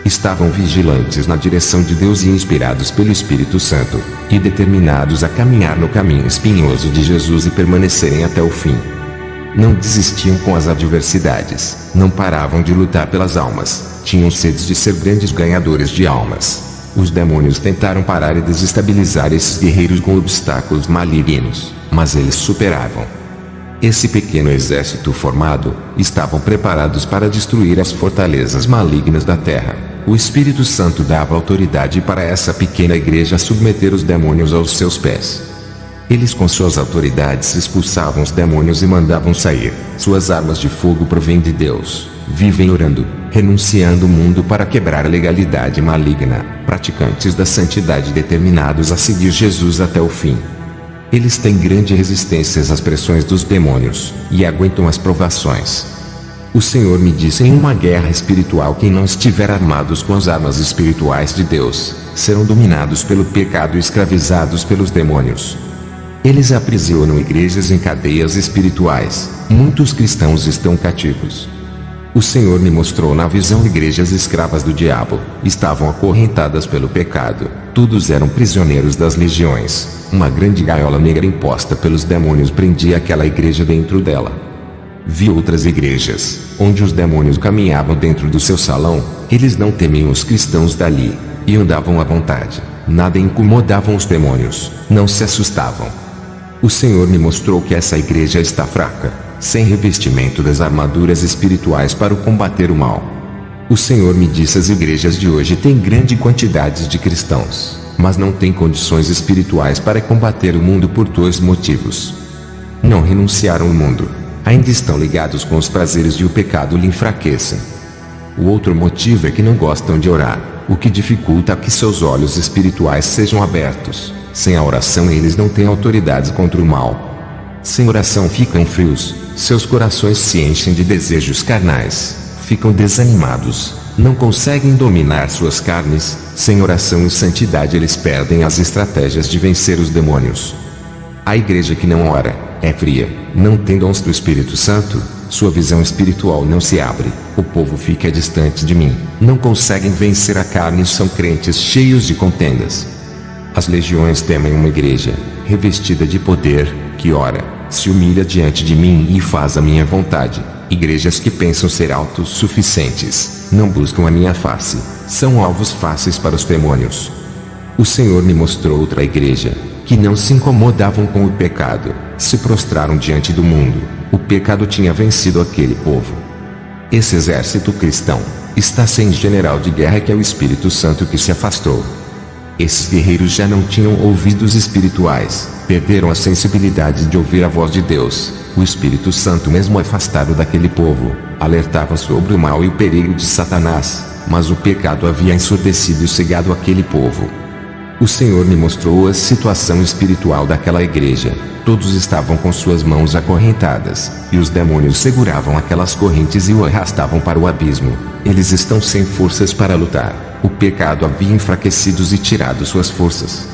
Estavam vigilantes na direção de Deus e inspirados pelo Espírito Santo, e determinados a caminhar no caminho espinhoso de Jesus e permanecerem até o fim. Não desistiam com as adversidades, não paravam de lutar pelas almas, tinham sede de ser grandes ganhadores de almas. Os demônios tentaram parar e desestabilizar esses guerreiros com obstáculos malignos, mas eles superavam. Esse pequeno exército formado, estavam preparados para destruir as fortalezas malignas da terra. O Espírito Santo dava autoridade para essa pequena igreja submeter os demônios aos seus pés. Eles com suas autoridades expulsavam os demônios e mandavam sair. Suas armas de fogo provêm de Deus. Vivem orando, renunciando o mundo para quebrar a legalidade maligna. Praticantes da santidade determinados a seguir Jesus até o fim. Eles têm grande resistência às pressões dos demônios, e aguentam as provações. O Senhor me disse: em uma guerra espiritual, quem não estiver armados com as armas espirituais de Deus, serão dominados pelo pecado e escravizados pelos demônios. Eles aprisionam igrejas em cadeias espirituais. Muitos cristãos estão cativos. O Senhor me mostrou na visão igrejas escravas do diabo, estavam acorrentadas pelo pecado, todos eram prisioneiros das legiões. uma grande gaiola negra imposta pelos demônios prendia aquela igreja dentro dela. Vi outras igrejas, onde os demônios caminhavam dentro do seu salão. Eles não temiam os cristãos dali, e andavam à vontade. Nada incomodavam os demônios, não se assustavam. O Senhor me mostrou que essa igreja está fraca, sem revestimento das armaduras espirituais para combater o mal. O Senhor me disse: as igrejas de hoje têm grande quantidade de cristãos, mas não têm condições espirituais para combater o mundo por dois motivos. Não renunciaram ao mundo, ainda estão ligados com os prazeres e o pecado lhe enfraquecem. O outro motivo é que não gostam de orar, o que dificulta que seus olhos espirituais sejam abertos. Sem a oração eles não têm autoridade contra o mal. Sem oração ficam frios, seus corações se enchem de desejos carnais, ficam desanimados, não conseguem dominar suas carnes. Sem oração e santidade eles perdem as estratégias de vencer os demônios. A igreja que não ora, é fria, não tem dons do Espírito Santo, sua visão espiritual não se abre, o povo fica distante de mim, não conseguem vencer a carne e são crentes cheios de contendas. As legiões temem uma igreja, revestida de poder, que ora, se humilha diante de mim e faz a minha vontade. Igrejas que pensam ser autossuficientes, não buscam a minha face, são alvos fáceis para os demônios. O Senhor me mostrou outra igreja, que não se incomodavam com o pecado, se prostraram diante do mundo. O pecado tinha vencido aquele povo. Esse exército cristão está sem general de guerra, que é o Espírito Santo, que se afastou. Esses guerreiros já não tinham ouvidos espirituais, perderam a sensibilidade de ouvir a voz de Deus. O Espírito Santo, mesmo afastado daquele povo, alertava sobre o mal e o perigo de Satanás, mas o pecado havia ensurdecido e cegado aquele povo. O Senhor me mostrou a situação espiritual daquela igreja. Todos estavam com suas mãos acorrentadas, e os demônios seguravam aquelas correntes e o arrastavam para o abismo. Eles estão sem forças para lutar. O pecado havia enfraquecido e tirado suas forças.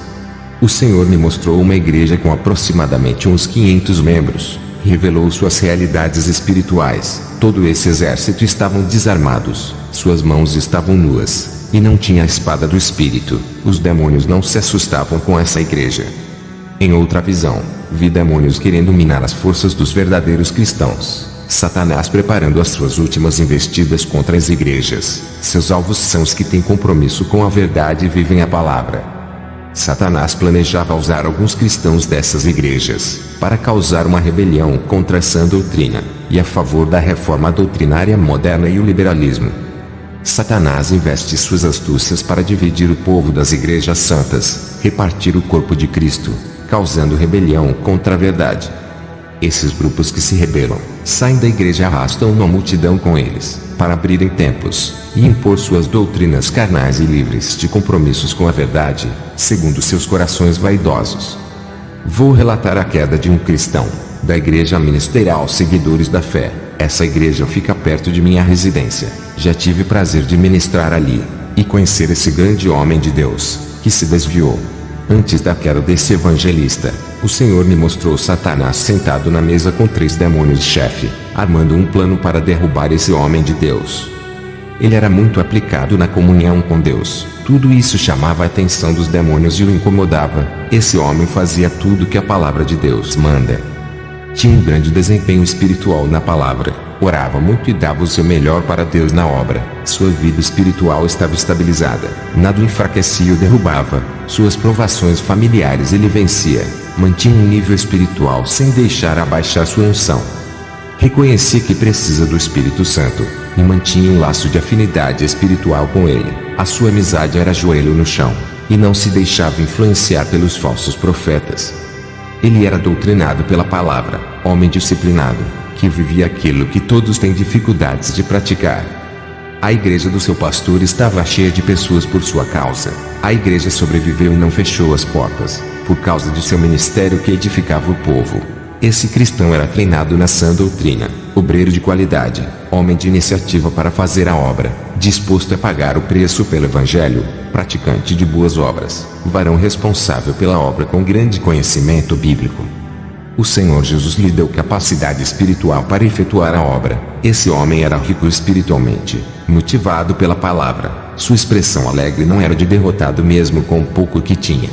O Senhor me mostrou uma igreja com aproximadamente uns 500 membros. Revelou suas realidades espirituais. Todo esse exército estavam desarmados, suas mãos estavam nuas, e não tinha a espada do Espírito. Os demônios não se assustavam com essa igreja. Em outra visão, vi demônios querendo minar as forças dos verdadeiros cristãos. Satanás preparando as suas últimas investidas contra as igrejas. Seus alvos são os que têm compromisso com a verdade e vivem a palavra. Satanás planejava usar alguns cristãos dessas igrejas para causar uma rebelião contra essa doutrina, e a favor da reforma doutrinária moderna e o liberalismo. Satanás investe suas astúcias para dividir o povo das igrejas santas, repartir o corpo de Cristo, causando rebelião contra a verdade. Esses grupos que se rebelam, saem da igreja e arrastam uma multidão com eles, para abrirem templos, e impor suas doutrinas carnais e livres de compromissos com a verdade, segundo seus corações vaidosos. Vou relatar a queda de um cristão, da igreja ministerial Seguidores da Fé. Essa igreja fica perto de minha residência. Já tive prazer de ministrar ali, e conhecer esse grande homem de Deus, que se desviou. Antes da queda desse evangelista, o Senhor me mostrou Satanás sentado na mesa com 3 demônios-chefe, armando um plano para derrubar esse homem de Deus. Ele era muito aplicado na comunhão com Deus. Tudo isso chamava a atenção dos demônios e o incomodava. Esse homem fazia tudo que a palavra de Deus manda. Tinha um grande desempenho espiritual na palavra, orava muito e dava o seu melhor para Deus na obra. Sua vida espiritual estava estabilizada, nada o enfraquecia ou derrubava. Suas provações familiares ele vencia, mantinha um nível espiritual sem deixar abaixar sua unção. Reconhecia que precisa do Espírito Santo, e mantinha um laço de afinidade espiritual com ele. A sua amizade era joelho no chão, e não se deixava influenciar pelos falsos profetas. Ele era doutrinado pela palavra, homem disciplinado, que vivia aquilo que todos têm dificuldades de praticar. A igreja do seu pastor estava cheia de pessoas por sua causa. A igreja sobreviveu e não fechou as portas, por causa de seu ministério que edificava o povo. Esse cristão era treinado na sã doutrina, obreiro de qualidade, homem de iniciativa para fazer a obra, disposto a pagar o preço pelo evangelho, praticante de boas obras, varão responsável pela obra com grande conhecimento bíblico. O Senhor Jesus lhe deu capacidade espiritual para efetuar a obra. Esse homem era rico espiritualmente, motivado pela palavra. Sua expressão alegre não era de derrotado mesmo com o pouco que tinha.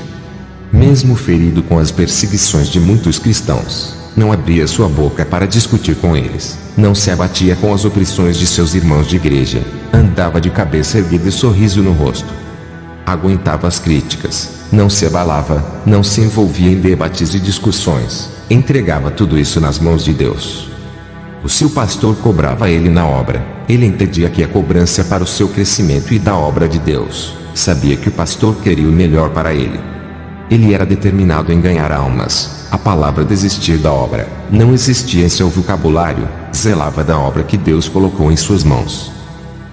Mesmo ferido com as perseguições de muitos cristãos, não abria sua boca para discutir com eles, não se abatia com as opressões de seus irmãos de igreja, andava de cabeça erguida e sorriso no rosto. Aguentava as críticas, não se abalava, não se envolvia em debates e discussões, entregava tudo isso nas mãos de Deus. Se o pastor cobrava ele na obra, ele entendia que a cobrança é para o seu crescimento e da obra de Deus, sabia que o pastor queria o melhor para ele. Ele era determinado em ganhar almas. A palavra desistir da obra não existia em seu vocabulário, zelava da obra que Deus colocou em suas mãos.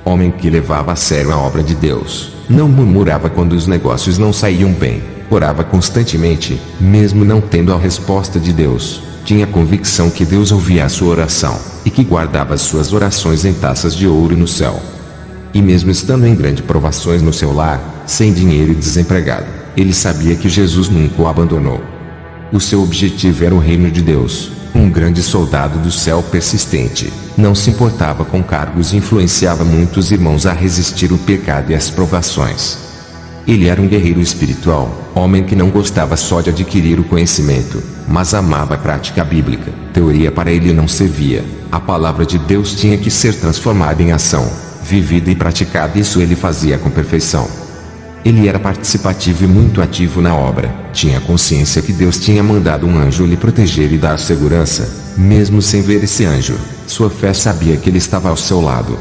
Homem que levava a sério a obra de Deus, não murmurava quando os negócios não saíam bem, orava constantemente, mesmo não tendo a resposta de Deus, tinha convicção que Deus ouvia a sua oração, e que guardava as suas orações em taças de ouro no céu. E mesmo estando em grandes provações no seu lar, sem dinheiro e desempregado, ele sabia que Jesus nunca o abandonou. O seu objetivo era o reino de Deus, um grande soldado do céu persistente, não se importava com cargos e influenciava muitos irmãos a resistir o pecado e as provações. Ele era um guerreiro espiritual, homem que não gostava só de adquirir o conhecimento, mas amava a prática bíblica. Teoria para ele não servia, a palavra de Deus tinha que ser transformada em ação, vivida e praticada, e isso ele fazia com perfeição. Ele era participativo e muito ativo na obra, tinha consciência que Deus tinha mandado um anjo lhe proteger e dar segurança, mesmo sem ver esse anjo, sua fé sabia que ele estava ao seu lado.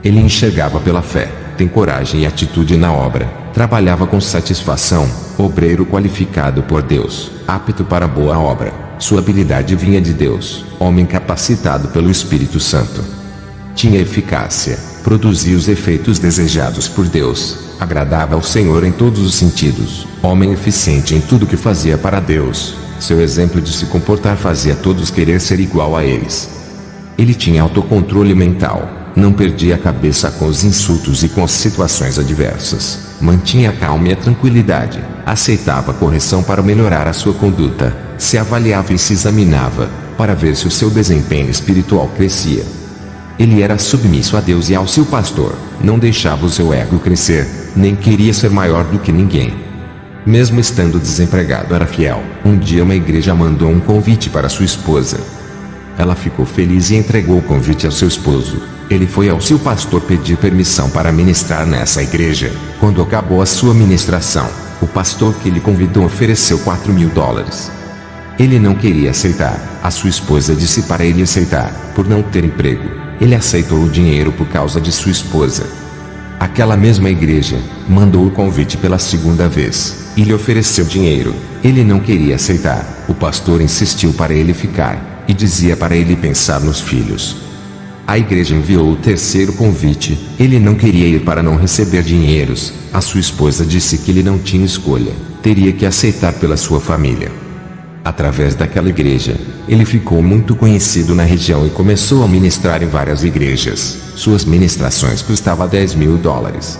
Ele enxergava pela fé, tem coragem e atitude na obra, trabalhava com satisfação, obreiro qualificado por Deus, apto para boa obra, sua habilidade vinha de Deus, homem capacitado pelo Espírito Santo. Tinha eficácia, produzia os efeitos desejados por Deus, agradava ao Senhor em todos os sentidos, homem eficiente em tudo que fazia para Deus, seu exemplo de se comportar fazia todos querer ser igual a eles. Ele tinha autocontrole mental, não perdia a cabeça com os insultos e com as situações adversas, mantinha a calma e a tranquilidade, aceitava correção para melhorar a sua conduta, se avaliava e se examinava, para ver se o seu desempenho espiritual crescia. Ele era submisso a Deus e ao seu pastor, não deixava o seu ego crescer, nem queria ser maior do que ninguém. Mesmo estando desempregado era fiel. Um dia uma igreja mandou um convite para sua esposa. Ela ficou feliz e entregou o convite ao seu esposo. Ele foi ao seu pastor pedir permissão para ministrar nessa igreja. Quando acabou a sua ministração, o pastor que lhe convidou ofereceu $4.000. Ele não queria aceitar. A sua esposa disse para ele aceitar, por não ter emprego. Ele aceitou o dinheiro por causa de sua esposa. Aquela mesma igreja mandou o convite pela segunda vez e lhe ofereceu dinheiro. Ele não queria aceitar. O pastor insistiu para ele ficar e dizia para ele pensar nos filhos. A igreja enviou o terceiro convite. Ele não queria ir para não receber dinheiros. A sua esposa disse que ele não tinha escolha, teria que aceitar pela sua família. Através daquela igreja, ele ficou muito conhecido na região e começou a ministrar em várias igrejas. Suas ministrações custavam $10.000.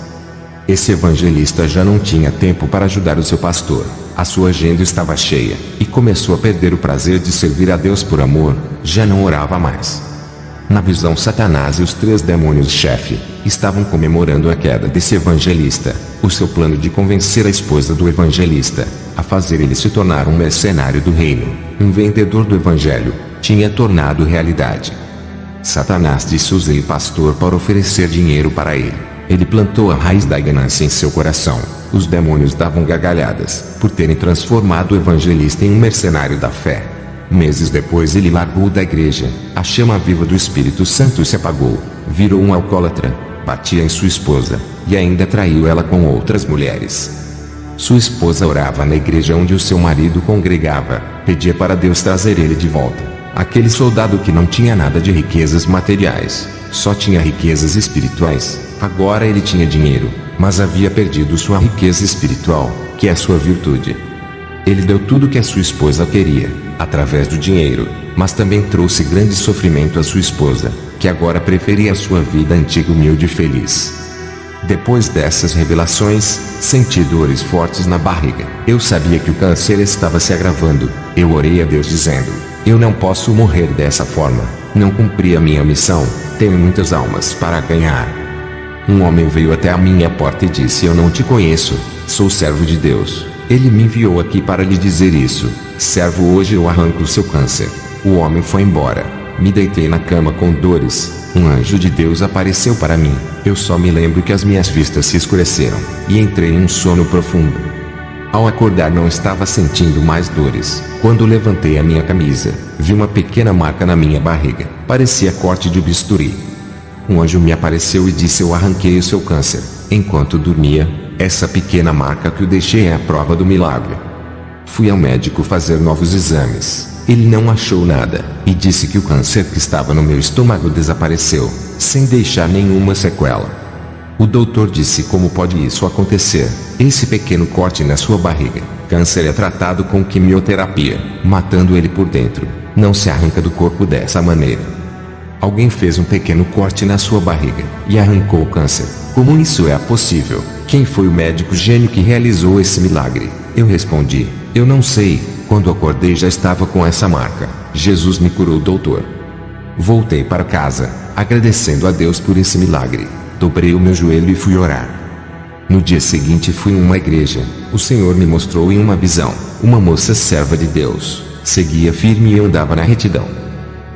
Esse evangelista já não tinha tempo para ajudar o seu pastor. A sua agenda estava cheia, e começou a perder o prazer de servir a Deus por amor, já não orava mais. Na visão, Satanás e os 3 demônios-chefe estavam comemorando a queda desse evangelista. O seu plano de convencer a esposa do evangelista a fazer ele se tornar um mercenário do reino, um vendedor do evangelho, tinha tornado realidade. Satanás disse usei o pastor para oferecer dinheiro para ele. Ele plantou a raiz da ganância em seu coração. Os demônios davam gargalhadas por terem transformado o evangelista em um mercenário da fé. Meses depois ele largou da igreja. A chama viva do Espírito Santo se apagou. Virou um alcoólatra, batia em sua esposa, e ainda traiu ela com outras mulheres. Sua esposa orava na igreja onde o seu marido congregava, pedia para Deus trazer ele de volta. Aquele soldado que não tinha nada de riquezas materiais, só tinha riquezas espirituais. Agora ele tinha dinheiro, mas havia perdido sua riqueza espiritual, que é a sua virtude. Ele deu tudo que a sua esposa queria, através do dinheiro, mas também trouxe grande sofrimento à sua esposa, que agora preferia a sua vida antiga humilde e feliz. Depois dessas revelações, senti dores fortes na barriga. Eu sabia que o câncer estava se agravando. Eu orei a Deus dizendo, eu não posso morrer dessa forma. Não cumpri a minha missão, tenho muitas almas para ganhar. Um homem veio até a minha porta e disse, eu não te conheço, sou servo de Deus. Ele me enviou aqui para lhe dizer isso. Servo, hoje eu arranco o seu câncer. O homem foi embora. Me deitei na cama com dores. Um anjo de Deus apareceu para mim. Eu só me lembro que as minhas vistas se escureceram, e entrei em um sono profundo. Ao acordar não estava sentindo mais dores. Quando levantei a minha camisa, vi uma pequena marca na minha barriga. Parecia corte de bisturi. Um anjo me apareceu e disse: eu arranquei o seu câncer. Enquanto dormia, essa pequena marca que eu deixei é a prova do milagre. Fui ao médico fazer novos exames. Ele não achou nada, e disse que o câncer que estava no meu estômago desapareceu, sem deixar nenhuma sequela. O doutor disse: como pode isso acontecer? Esse pequeno corte na sua barriga, câncer é tratado com quimioterapia, matando ele por dentro. Não se arranca do corpo dessa maneira. Alguém fez um pequeno corte na sua barriga, e arrancou o câncer. Como isso é possível? Quem foi o médico gênio que realizou esse milagre? Eu respondi: eu não sei. Quando acordei já estava com essa marca. Jesus me curou, doutor. Voltei para casa, agradecendo a Deus por esse milagre. Dobrei o meu joelho e fui orar. No dia seguinte fui em uma igreja. O Senhor me mostrou em uma visão uma moça serva de Deus. Seguia firme e andava na retidão.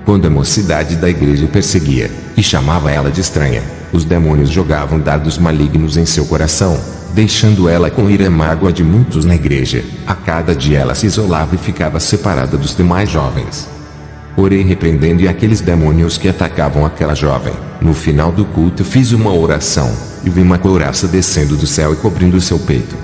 Quando a mocidade da igreja perseguia e chamava ela de estranha, os demônios jogavam dardos malignos em seu coração, deixando ela com ira e mágoa de muitos na igreja. A cada dia ela se isolava e ficava separada dos demais jovens. Orei repreendendo aqueles demônios que atacavam aquela jovem. No final do culto fiz uma oração, e vi uma couraça descendo do céu e cobrindo seu peito.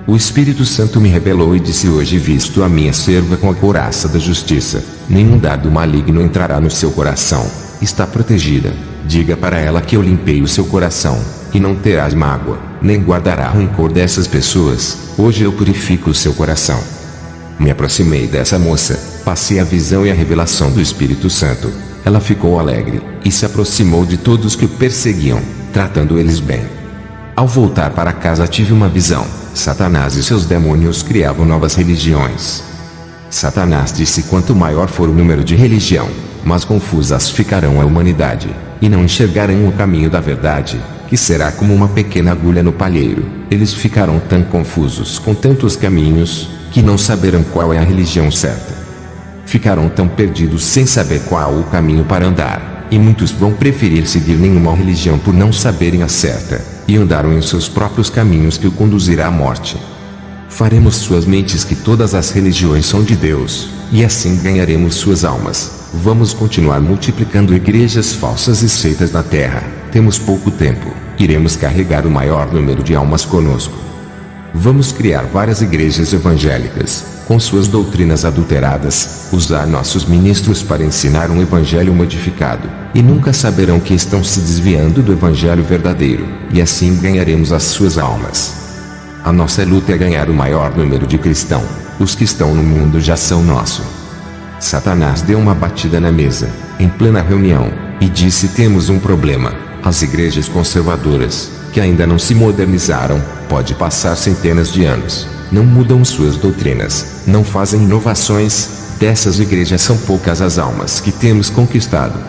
O Espírito Santo me revelou e disse: hoje visto a minha serva com a couraça da justiça. Nenhum dardo maligno entrará no seu coração. Está protegida. Diga para ela que eu limpei o seu coração, e não terás mágoa, nem guardará rancor dessas pessoas. Hoje eu purifico o seu coração. Me aproximei dessa moça, passei a visão e a revelação do Espírito Santo. Ela ficou alegre, e se aproximou de todos que o perseguiam, tratando eles bem. Ao voltar para casa tive uma visão. Satanás e seus demônios criavam novas religiões. Satanás disse: quanto maior for o número de religião, mais confusas ficarão a humanidade, e não enxergarão o caminho da verdade, que será como uma pequena agulha no palheiro. Eles ficarão tão confusos com tantos caminhos, que não saberão qual é a religião certa. Ficarão tão perdidos sem saber qual o caminho para andar, e muitos vão preferir seguir nenhuma religião por não saberem a certa, e andaram em seus próprios caminhos que o conduzirá à morte. Faremos suas mentes que todas as religiões são de Deus, e assim ganharemos suas almas. Vamos continuar multiplicando igrejas falsas e seitas na terra. Temos pouco tempo, iremos carregar o maior número de almas conosco. Vamos criar várias igrejas evangélicas, com suas doutrinas adulteradas, usar nossos ministros para ensinar um evangelho modificado, e nunca saberão que estão se desviando do evangelho verdadeiro, e assim ganharemos as suas almas. A nossa luta é ganhar o maior número de cristãos. Os que estão no mundo já são nosso. Satanás deu uma batida na mesa, em plena reunião, e disse: temos um problema. As igrejas conservadoras, que ainda não se modernizaram, pode passar centenas de anos, não mudam suas doutrinas, não fazem inovações. Dessas igrejas são poucas as almas que temos conquistado.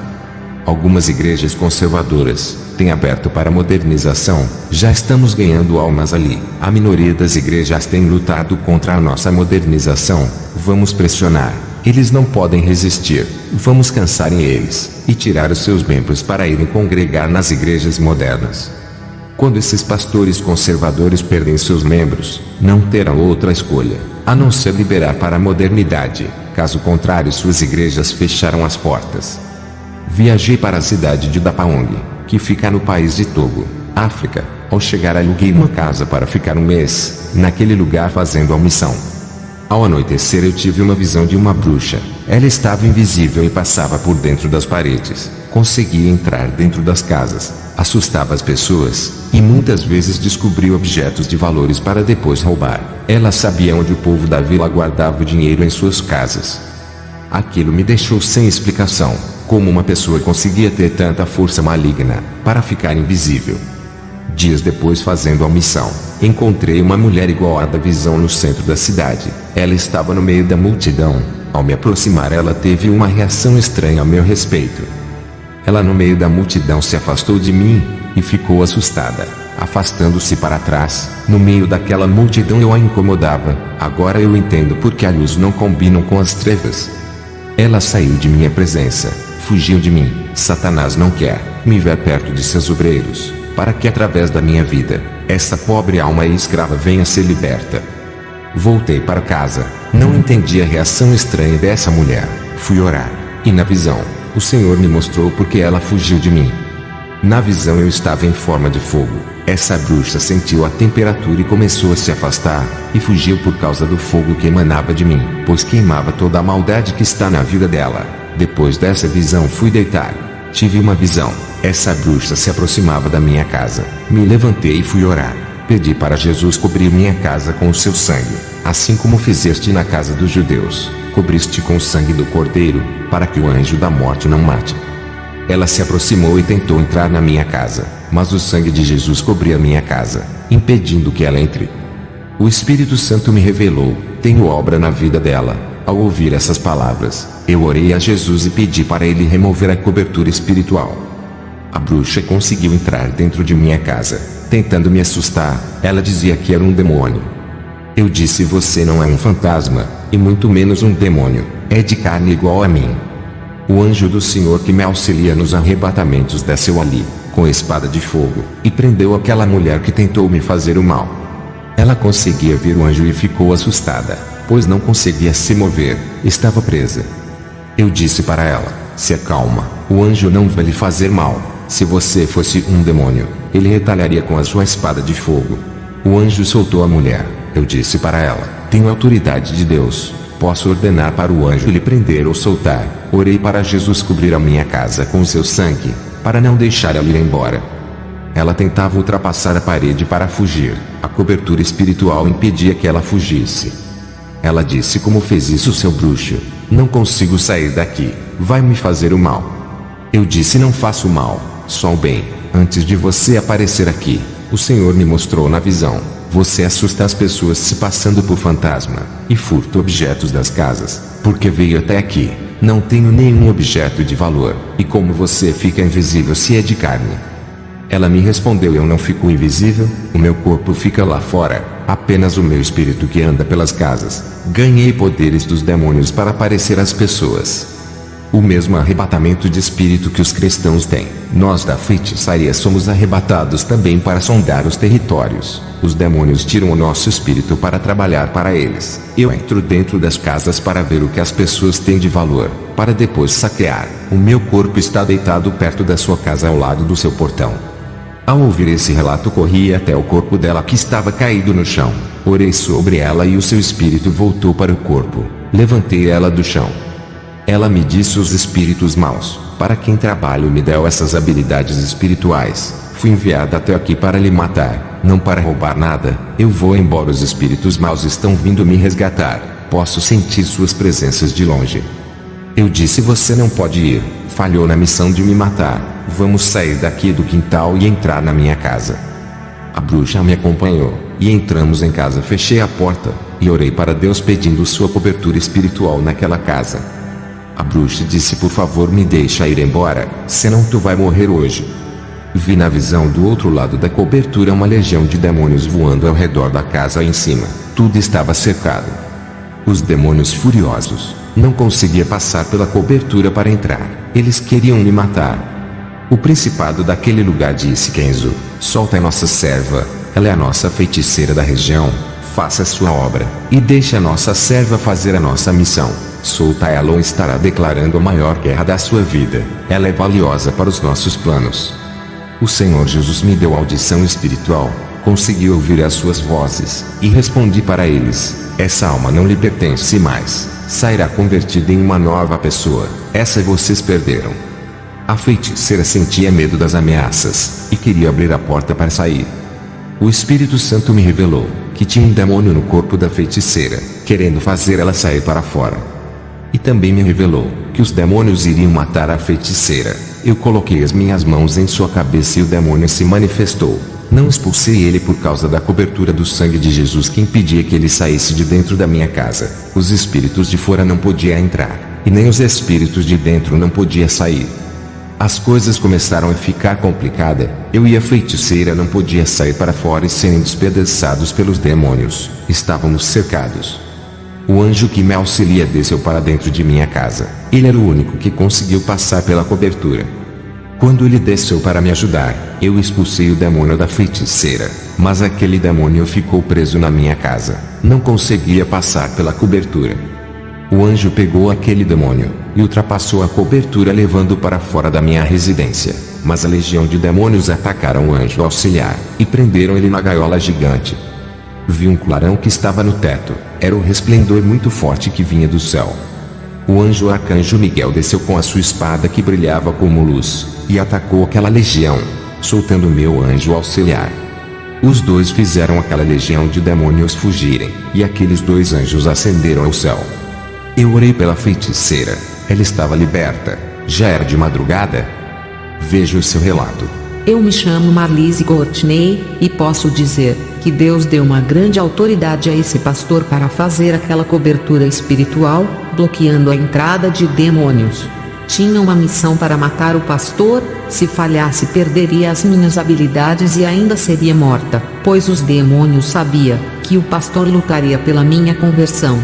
Algumas igrejas conservadoras têm aberto para a modernização, já estamos ganhando almas ali. A minoria das igrejas tem lutado contra a nossa modernização. Vamos pressionar, eles não podem resistir. Vamos cansar em eles, e tirar os seus membros para irem congregar nas igrejas modernas. Quando esses pastores conservadores perdem seus membros, não terão outra escolha, a não ser liberar para a modernidade. Caso contrário, suas igrejas fecharão as portas. Viajei para a cidade de Dapaong, que fica no país de Togo, África. Ao chegar, aluguei uma casa para ficar um mês, naquele lugar fazendo a missão. Ao anoitecer eu tive uma visão de uma bruxa. Ela estava invisível e passava por dentro das paredes. Conseguia entrar dentro das casas, assustava as pessoas, e muitas vezes descobria objetos de valores para depois roubar. Ela sabia onde o povo da vila guardava o dinheiro em suas casas. Aquilo me deixou sem explicação. Como uma pessoa conseguia ter tanta força maligna para ficar invisível? Dias depois, fazendo a missão, encontrei uma mulher igual à da visão no centro da cidade. Ela estava no meio da multidão. Ao me aproximar, ela teve uma reação estranha a meu respeito. Ela, no meio da multidão, se afastou de mim e ficou assustada. afastando-se para trás. No meio daquela multidão eu a incomodava. Agora eu entendo porque a luz não combina com as trevas. Ela saiu de minha presença, fugiu de mim. Satanás não quer me ver perto de seus obreiros, para que através da minha vida, essa pobre alma escrava venha ser liberta. Voltei para casa, não entendi a reação estranha dessa mulher. Fui orar, e na visão, o Senhor me mostrou porque ela fugiu de mim. Na visão eu estava em forma de fogo. Essa bruxa sentiu a temperatura e começou a se afastar, e fugiu por causa do fogo que emanava de mim, pois queimava toda a maldade que está na vida dela. Depois dessa visão fui deitar. Tive uma visão. Essa bruxa se aproximava da minha casa. Me levantei e fui orar. Pedi para Jesus cobrir minha casa com o seu sangue, assim como fizeste na casa dos judeus. Cobriste com o sangue do Cordeiro, para que o anjo da morte não mate. Ela se aproximou e tentou entrar na minha casa, mas o sangue de Jesus cobria minha casa, impedindo que ela entre. O Espírito Santo me revelou: tenho obra na vida dela. Ao ouvir essas palavras, eu orei a Jesus e pedi para ele remover a cobertura espiritual. A bruxa conseguiu entrar dentro de minha casa, tentando me assustar. Ela dizia que era um demônio. Eu disse: você não é um fantasma, e muito menos um demônio, é de carne igual a mim. O anjo do Senhor que me auxilia nos arrebatamentos desceu ali, com espada de fogo, e prendeu aquela mulher que tentou me fazer o mal. Ela conseguia ver o anjo e ficou assustada, pois não conseguia se mover, estava presa. Eu disse para ela: se acalma, o anjo não vai lhe fazer mal. Se você fosse um demônio, ele retalharia com a sua espada de fogo. O anjo soltou a mulher. Eu disse para ela: tenho autoridade de Deus. Posso ordenar para o anjo lhe prender ou soltar. Orei para Jesus cobrir a minha casa com o seu sangue, para não deixar ela ir embora. Ela tentava ultrapassar a parede para fugir. A cobertura espiritual impedia que ela fugisse. Ela disse: como fez isso, seu bruxo? Não consigo sair daqui. Vai me fazer o mal. Eu disse: não faço o mal, só o bem. Antes de você aparecer aqui, o Senhor me mostrou na visão: você assusta as pessoas se passando por fantasma, e furta objetos das casas, porque veio até aqui. Não tenho nenhum objeto de valor, e como você fica invisível se é de carne? Ela me respondeu: eu não fico invisível, o meu corpo fica lá fora, apenas o meu espírito que anda pelas casas. Ganhei poderes dos demônios para aparecer às pessoas. O mesmo arrebatamento de espírito que os cristãos têm. Nós da feitiçaria somos arrebatados também para sondar os territórios. Os demônios tiram o nosso espírito para trabalhar para eles. Eu entro dentro das casas para ver o que as pessoas têm de valor, para depois saquear. O meu corpo está deitado perto da sua casa ao lado do seu portão. Ao ouvir esse relato, corri até o corpo dela que estava caído no chão. Orei sobre ela e o seu espírito voltou para o corpo. Levantei ela do chão. Ela me disse: os espíritos maus, para quem trabalho, me deu essas habilidades espirituais. Fui enviada até aqui para lhe matar, não para roubar nada. Eu vou embora, os espíritos maus estão vindo me resgatar. Posso sentir suas presenças de longe. Eu disse: você não pode ir, falhou na missão de me matar. Vamos sair daqui do quintal e entrar na minha casa. A bruxa me acompanhou, e entramos em casa. Fechei a porta, e orei para Deus pedindo sua cobertura espiritual naquela casa. A bruxa disse: por favor, me deixa ir embora, senão tu vai morrer hoje. Vi na visão do outro lado da cobertura uma legião de demônios voando ao redor da casa em cima. Tudo estava cercado. Os demônios furiosos, não conseguia passar pela cobertura para entrar. Eles queriam me matar. O principado daquele lugar disse: Kenzo, solta a nossa serva, ela é a nossa feiticeira da região. Faça sua obra, e deixe a nossa serva fazer a nossa missão. Solta ela ou estará declarando a maior guerra da sua vida. Ela é valiosa para os nossos planos. O Senhor Jesus me deu audição espiritual, consegui ouvir as suas vozes, e respondi para eles: essa alma não lhe pertence mais, sairá convertida em uma nova pessoa, essa vocês perderam. A feiticeira sentia medo das ameaças, e queria abrir a porta para sair. O Espírito Santo me revelou que tinha um demônio no corpo da feiticeira, querendo fazer ela sair para fora. E também me revelou que os demônios iriam matar a feiticeira. Eu coloquei as minhas mãos em sua cabeça e o demônio se manifestou. Não expulsei ele por causa da cobertura do sangue de Jesus que impedia que ele saísse de dentro da minha casa. Os espíritos de fora não podiam entrar, e nem os espíritos de dentro não podiam sair. As coisas começaram a ficar complicadas. Eu e a feiticeira não podia sair para fora e serem despedaçados pelos demônios. Estávamos cercados. O anjo que me auxilia desceu para dentro de minha casa. Ele era o único que conseguiu passar pela cobertura. Quando ele desceu para me ajudar, eu expulsei o demônio da feiticeira, mas aquele demônio ficou preso na minha casa. Não conseguia passar pela cobertura. O anjo pegou aquele demônio e ultrapassou a cobertura, levando para fora da minha residência. Mas a legião de demônios atacaram o anjo auxiliar e prenderam ele na gaiola gigante. Vi um clarão que estava no teto. Era um resplendor muito forte que vinha do céu. O anjo arcanjo Miguel desceu com a sua espada que brilhava como luz e atacou aquela legião, soltando meu anjo auxiliar. Os dois fizeram aquela legião de demônios fugirem, e aqueles dois anjos ascenderam ao céu. Eu orei pela feiticeira. Ela estava liberta. Já era de madrugada. Veja o seu relato. Eu me chamo Marlise Courtney, e posso dizer que Deus deu uma grande autoridade a esse pastor para fazer aquela cobertura espiritual, bloqueando a entrada de demônios. Tinha uma missão para matar o pastor. Se falhasse, perderia as minhas habilidades e ainda seria morta, pois os demônios sabiam que o pastor lutaria pela minha conversão.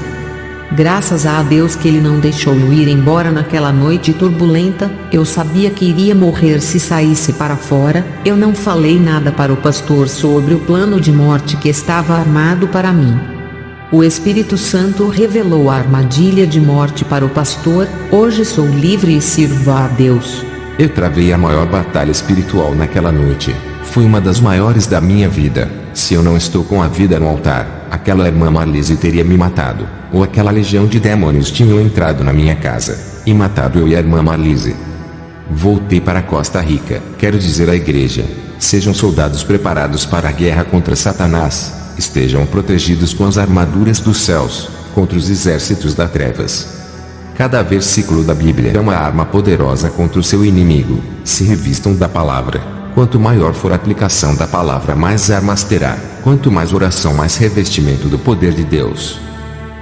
Graças a Deus que ele não deixou eu ir embora naquela noite turbulenta. Eu sabia que iria morrer se saísse para fora. Eu não falei nada para o pastor sobre o plano de morte que estava armado para mim. O Espírito Santo revelou a armadilha de morte para o pastor. Hoje sou livre e sirvo a Deus. Eu travei a maior batalha espiritual naquela noite. Foi uma das maiores da minha vida. Se eu não estou com a vida no altar, aquela irmã Marlise teria me matado, ou aquela legião de demônios tinham entrado na minha casa e matado eu e a irmã Marlise. Voltei para Costa Rica. Quero dizer à igreja: sejam soldados preparados para a guerra contra Satanás. Estejam protegidos com as armaduras dos céus, contra os exércitos das trevas. Cada versículo da Bíblia é uma arma poderosa contra o seu inimigo. Se revistam da palavra. Quanto maior for a aplicação da palavra, mais armas terá. Quanto mais oração, mais revestimento do poder de Deus.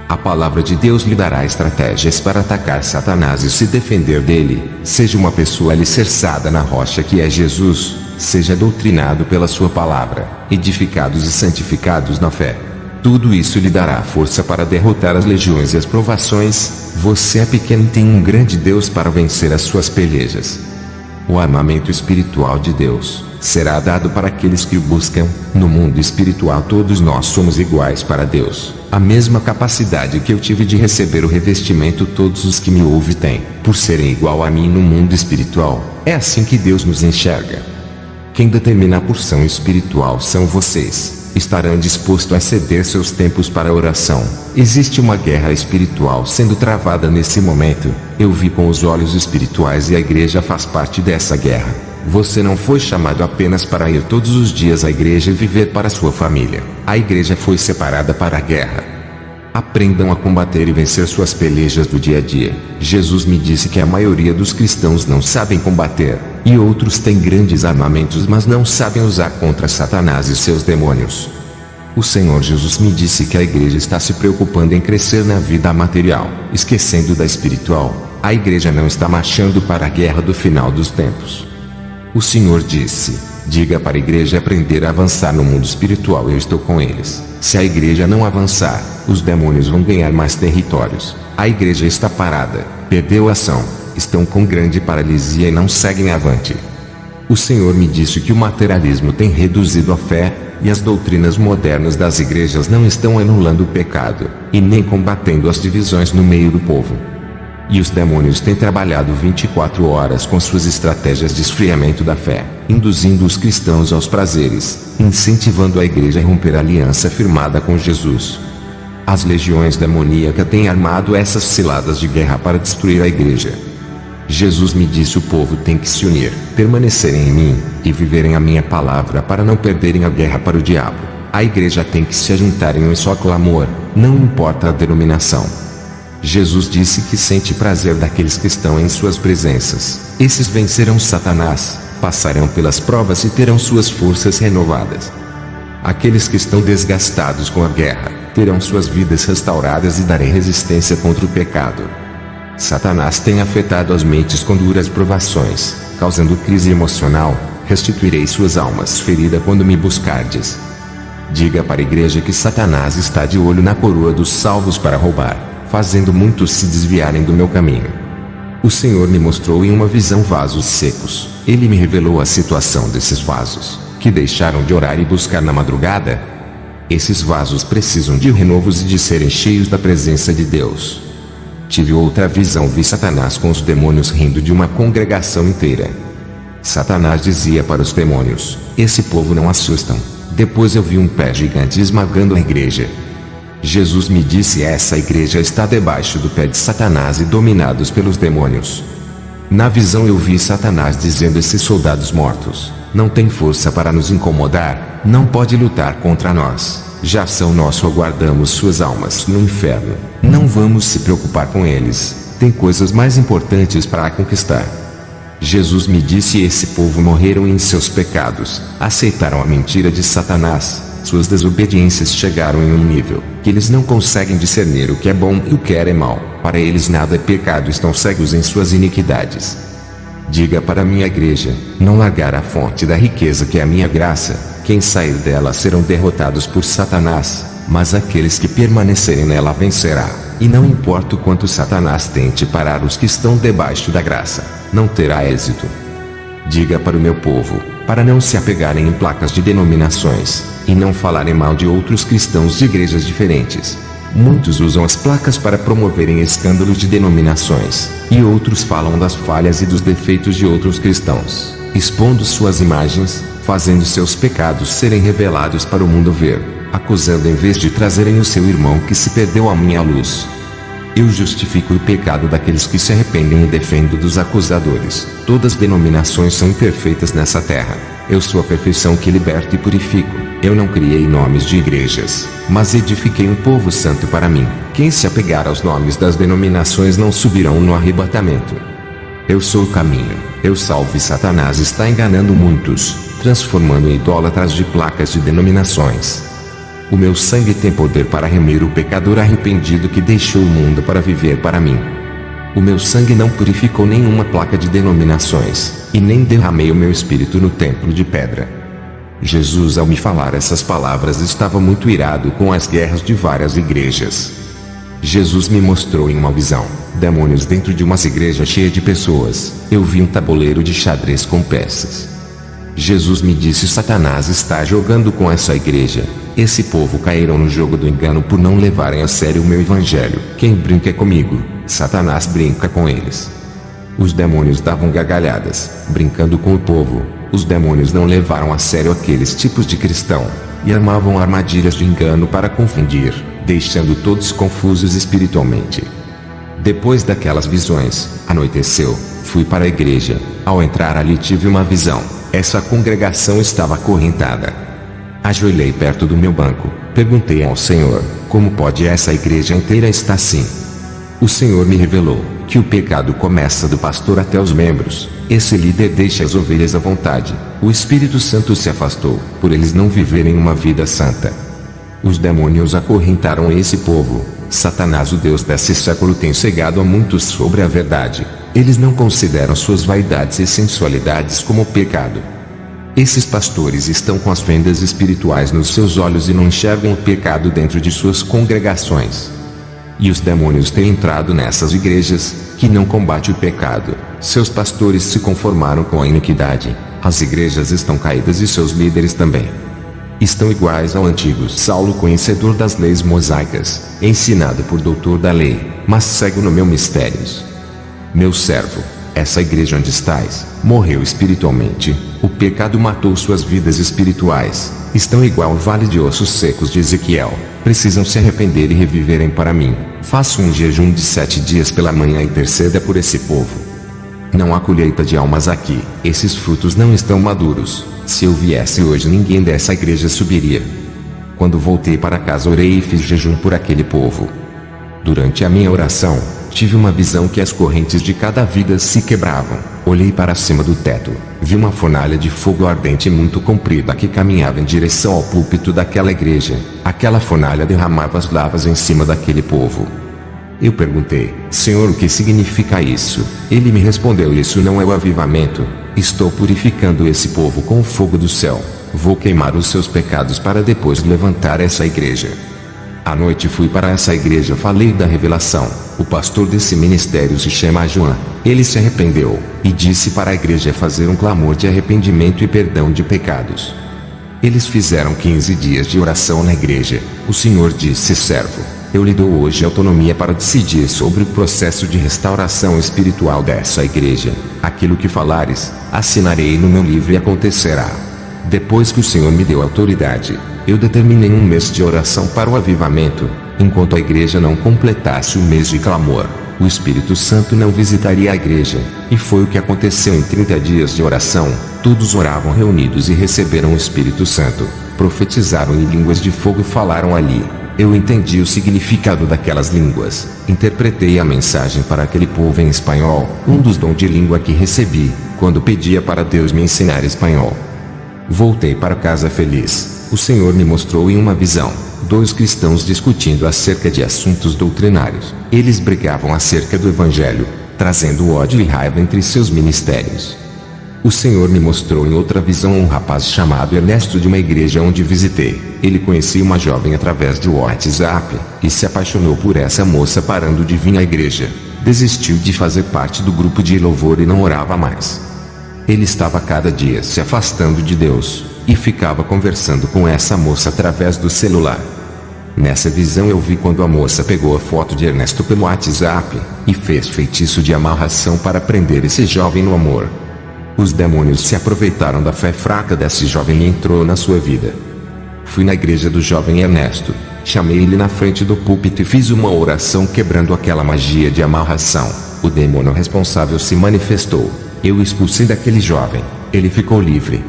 A palavra de Deus lhe dará estratégias para atacar Satanás e se defender dele. Seja uma pessoa alicerçada na rocha que é Jesus. Seja doutrinado pela sua palavra, edificados e santificados na fé. Tudo isso lhe dará força para derrotar as legiões e as provações. Você é pequeno e tem um grande Deus para vencer as suas pelejas. O armamento espiritual de Deus será dado para aqueles que o buscam. No mundo espiritual todos nós somos iguais para Deus. A mesma capacidade que eu tive de receber o revestimento todos os que me ouvem têm, por serem igual a mim no mundo espiritual. É assim que Deus nos enxerga. Quem determina a porção espiritual são vocês. Estarão dispostos a ceder seus tempos para a oração. Existe uma guerra espiritual sendo travada nesse momento. Eu vi com os olhos espirituais e a igreja faz parte dessa guerra. Você não foi chamado apenas para ir todos os dias à igreja e viver para sua família. A igreja foi separada para a guerra. Aprendam a combater e vencer suas pelejas do dia a dia. Jesus me disse que a maioria dos cristãos não sabem combater, e outros têm grandes armamentos mas não sabem usar contra Satanás e seus demônios. O Senhor Jesus me disse que a igreja está se preocupando em crescer na vida material, esquecendo da espiritual. A igreja não está marchando para a guerra do final dos tempos. O Senhor disse: diga para a igreja aprender a avançar no mundo espiritual, eu estou com eles. Se a igreja não avançar, os demônios vão ganhar mais territórios. A igreja está parada, perdeu a ação, estão com grande paralisia e não seguem avante. O Senhor me disse que o materialismo tem reduzido a fé, e as doutrinas modernas das igrejas não estão anulando o pecado, e nem combatendo as divisões no meio do povo. E os demônios têm trabalhado 24 horas com suas estratégias de esfriamento da fé, induzindo os cristãos aos prazeres, incentivando a igreja a romper a aliança firmada com Jesus. As legiões demoníacas têm armado essas ciladas de guerra para destruir a igreja. Jesus me disse: o povo tem que se unir, permanecerem em mim, e viverem a minha palavra para não perderem a guerra para o diabo. A igreja tem que se ajuntar em um só clamor, não importa a denominação. Jesus disse que sente prazer daqueles que estão em suas presenças. Esses vencerão Satanás, passarão pelas provas e terão suas forças renovadas. Aqueles que estão desgastados com a guerra, terão suas vidas restauradas e darão resistência contra o pecado. Satanás tem afetado as mentes com duras provações, causando crise emocional, restituirei suas almas feridas quando me buscardes. Diga para a igreja que Satanás está de olho na coroa dos salvos para roubar, fazendo muitos se desviarem do meu caminho. O Senhor me mostrou em uma visão vasos secos. Ele me revelou a situação desses vasos, que deixaram de orar e buscar na madrugada. Esses vasos precisam de renovos e de serem cheios da presença de Deus. Tive outra visão, vi Satanás com os demônios rindo de uma congregação inteira. Satanás dizia para os demônios: esse povo não assustam. Depois eu vi um pé gigante esmagando a igreja. Jesus me disse: essa igreja está debaixo do pé de Satanás e dominados pelos demônios. Na visão eu vi Satanás dizendo a esses soldados mortos: não tem força para nos incomodar, não pode lutar contra nós, já são nosso, aguardamos suas almas no inferno, não vamos se preocupar com eles, tem coisas mais importantes para conquistar. Jesus me disse: esse povo morreram em seus pecados, aceitaram a mentira de Satanás, suas desobediências chegaram em um nível que eles não conseguem discernir o que é bom e o que é mal, para eles nada é pecado, estão cegos em suas iniquidades. Diga para a minha igreja, não largar a fonte da riqueza que é a minha graça, quem sair dela serão derrotados por Satanás, mas aqueles que permanecerem nela vencerá, e não importa o quanto Satanás tente parar os que estão debaixo da graça, não terá êxito. Diga para o meu povo, para não se apegarem em placas de denominações, e não falarem mal de outros cristãos de igrejas diferentes. Muitos usam as placas para promoverem escândalos de denominações, e outros falam das falhas e dos defeitos de outros cristãos, expondo suas imagens, fazendo seus pecados serem revelados para o mundo ver, acusando em vez de trazerem o seu irmão que se perdeu à minha luz. Eu justifico o pecado daqueles que se arrependem e defendo dos acusadores. Todas as denominações são imperfeitas nessa terra. Eu sou a perfeição que liberto e purifico. Eu não criei nomes de igrejas, mas edifiquei um povo santo para mim. Quem se apegar aos nomes das denominações não subirão no arrebatamento. Eu sou o caminho. Eu salvo, e Satanás está enganando muitos, transformando em idólatras de placas de denominações. O meu sangue tem poder para remir o pecador arrependido que deixou o mundo para viver para mim. O meu sangue não purificou nenhuma placa de denominações, e nem derramei o meu espírito no templo de pedra. Jesus, ao me falar essas palavras, estava muito irado com as guerras de várias igrejas. Jesus me mostrou em uma visão demônios dentro de uma igreja cheia de pessoas. Eu vi um tabuleiro de xadrez com peças. Jesus me disse: Satanás está jogando com essa igreja. Esse povo caíram no jogo do engano por não levarem a sério o meu evangelho. Quem brinca comigo, Satanás brinca com eles. Os demônios davam gargalhadas, brincando com o povo. Os demônios não levaram a sério aqueles tipos de cristão, e armavam armadilhas de engano para confundir, deixando todos confusos espiritualmente. Depois daquelas visões, anoiteceu, fui para a igreja. Ao entrar ali tive uma visão. Essa congregação estava acorrentada. Ajoelhei perto do meu banco, perguntei ao Senhor: como pode essa igreja inteira estar assim? O Senhor me revelou que o pecado começa do pastor até os membros. Esse líder deixa as ovelhas à vontade. O Espírito Santo se afastou, por eles não viverem uma vida santa. Os demônios acorrentaram esse povo. Satanás, o Deus desse século, tem cegado a muitos sobre a verdade. Eles não consideram suas vaidades e sensualidades como pecado. Esses pastores estão com as fendas espirituais nos seus olhos e não enxergam o pecado dentro de suas congregações. E os demônios têm entrado nessas igrejas, que não combatem o pecado. Seus pastores se conformaram com a iniquidade. As igrejas estão caídas e seus líderes também. Estão iguais ao antigo Saulo, conhecedor das leis mosaicas, ensinado por doutor da lei, mas cego no meu mistérios. Meu servo, essa igreja onde estás, morreu espiritualmente. O pecado matou suas vidas espirituais. Estão igual ao vale de ossos secos de Ezequiel. Precisam se arrepender e reviverem para mim. Faça um jejum de 7 dias pela manhã e interceda por esse povo. Não há colheita de almas aqui. Esses frutos não estão maduros. Se eu viesse hoje, ninguém dessa igreja subiria. Quando voltei para casa, orei e fiz jejum por aquele povo. Durante a minha oração, tive uma visão que as correntes de cada vida se quebravam. Olhei para cima do teto, vi uma fornalha de fogo ardente muito comprida que caminhava em direção ao púlpito daquela igreja. Aquela fornalha derramava as lavas em cima daquele povo. Eu perguntei: Senhor, o que significa isso? Ele me respondeu: isso não é o avivamento. Estou purificando esse povo com o fogo do céu. Vou queimar os seus pecados para depois levantar essa igreja. À noite fui para essa igreja, falei da revelação. O pastor desse ministério se chama João. Ele se arrependeu e disse para a igreja fazer um clamor de arrependimento e perdão de pecados. Eles fizeram 15 dias de oração na igreja. O Senhor disse: servo, eu lhe dou hoje autonomia para decidir sobre o processo de restauração espiritual dessa igreja. Aquilo que falares, assinarei no meu livro e acontecerá. Depois que o Senhor me deu autoridade, eu determinei um mês de oração para o avivamento. Enquanto a igreja não completasse o mês de clamor, o Espírito Santo não visitaria a igreja. E foi o que aconteceu em 30 dias de oração. Todos oravam reunidos e receberam o Espírito Santo. Profetizaram em línguas de fogo e falaram ali. Eu entendi o significado daquelas línguas. Interpretei a mensagem para aquele povo em espanhol, um dos dons de língua que recebi, quando pedia para Deus me ensinar espanhol. Voltei para casa feliz. O Senhor me mostrou em uma visão 2 cristãos discutindo acerca de assuntos doutrinários. Eles brigavam acerca do Evangelho, trazendo ódio e raiva entre seus ministérios. O Senhor me mostrou em outra visão um rapaz chamado Ernesto de uma igreja onde visitei. Ele conhecia uma jovem através de WhatsApp, e se apaixonou por essa moça parando de vir à igreja. Desistiu de fazer parte do grupo de louvor e não orava mais. Ele estava cada dia se afastando de Deus, e ficava conversando com essa moça através do celular. Nessa visão eu vi quando a moça pegou a foto de Ernesto pelo WhatsApp, e fez feitiço de amarração para prender esse jovem no amor. Os demônios se aproveitaram da fé fraca desse jovem e entrou na sua vida. Fui na igreja do jovem Ernesto, chamei ele na frente do púlpito e fiz uma oração quebrando aquela magia de amarração. O demônio responsável se manifestou. Eu expulsei daquele jovem. Ele ficou livre.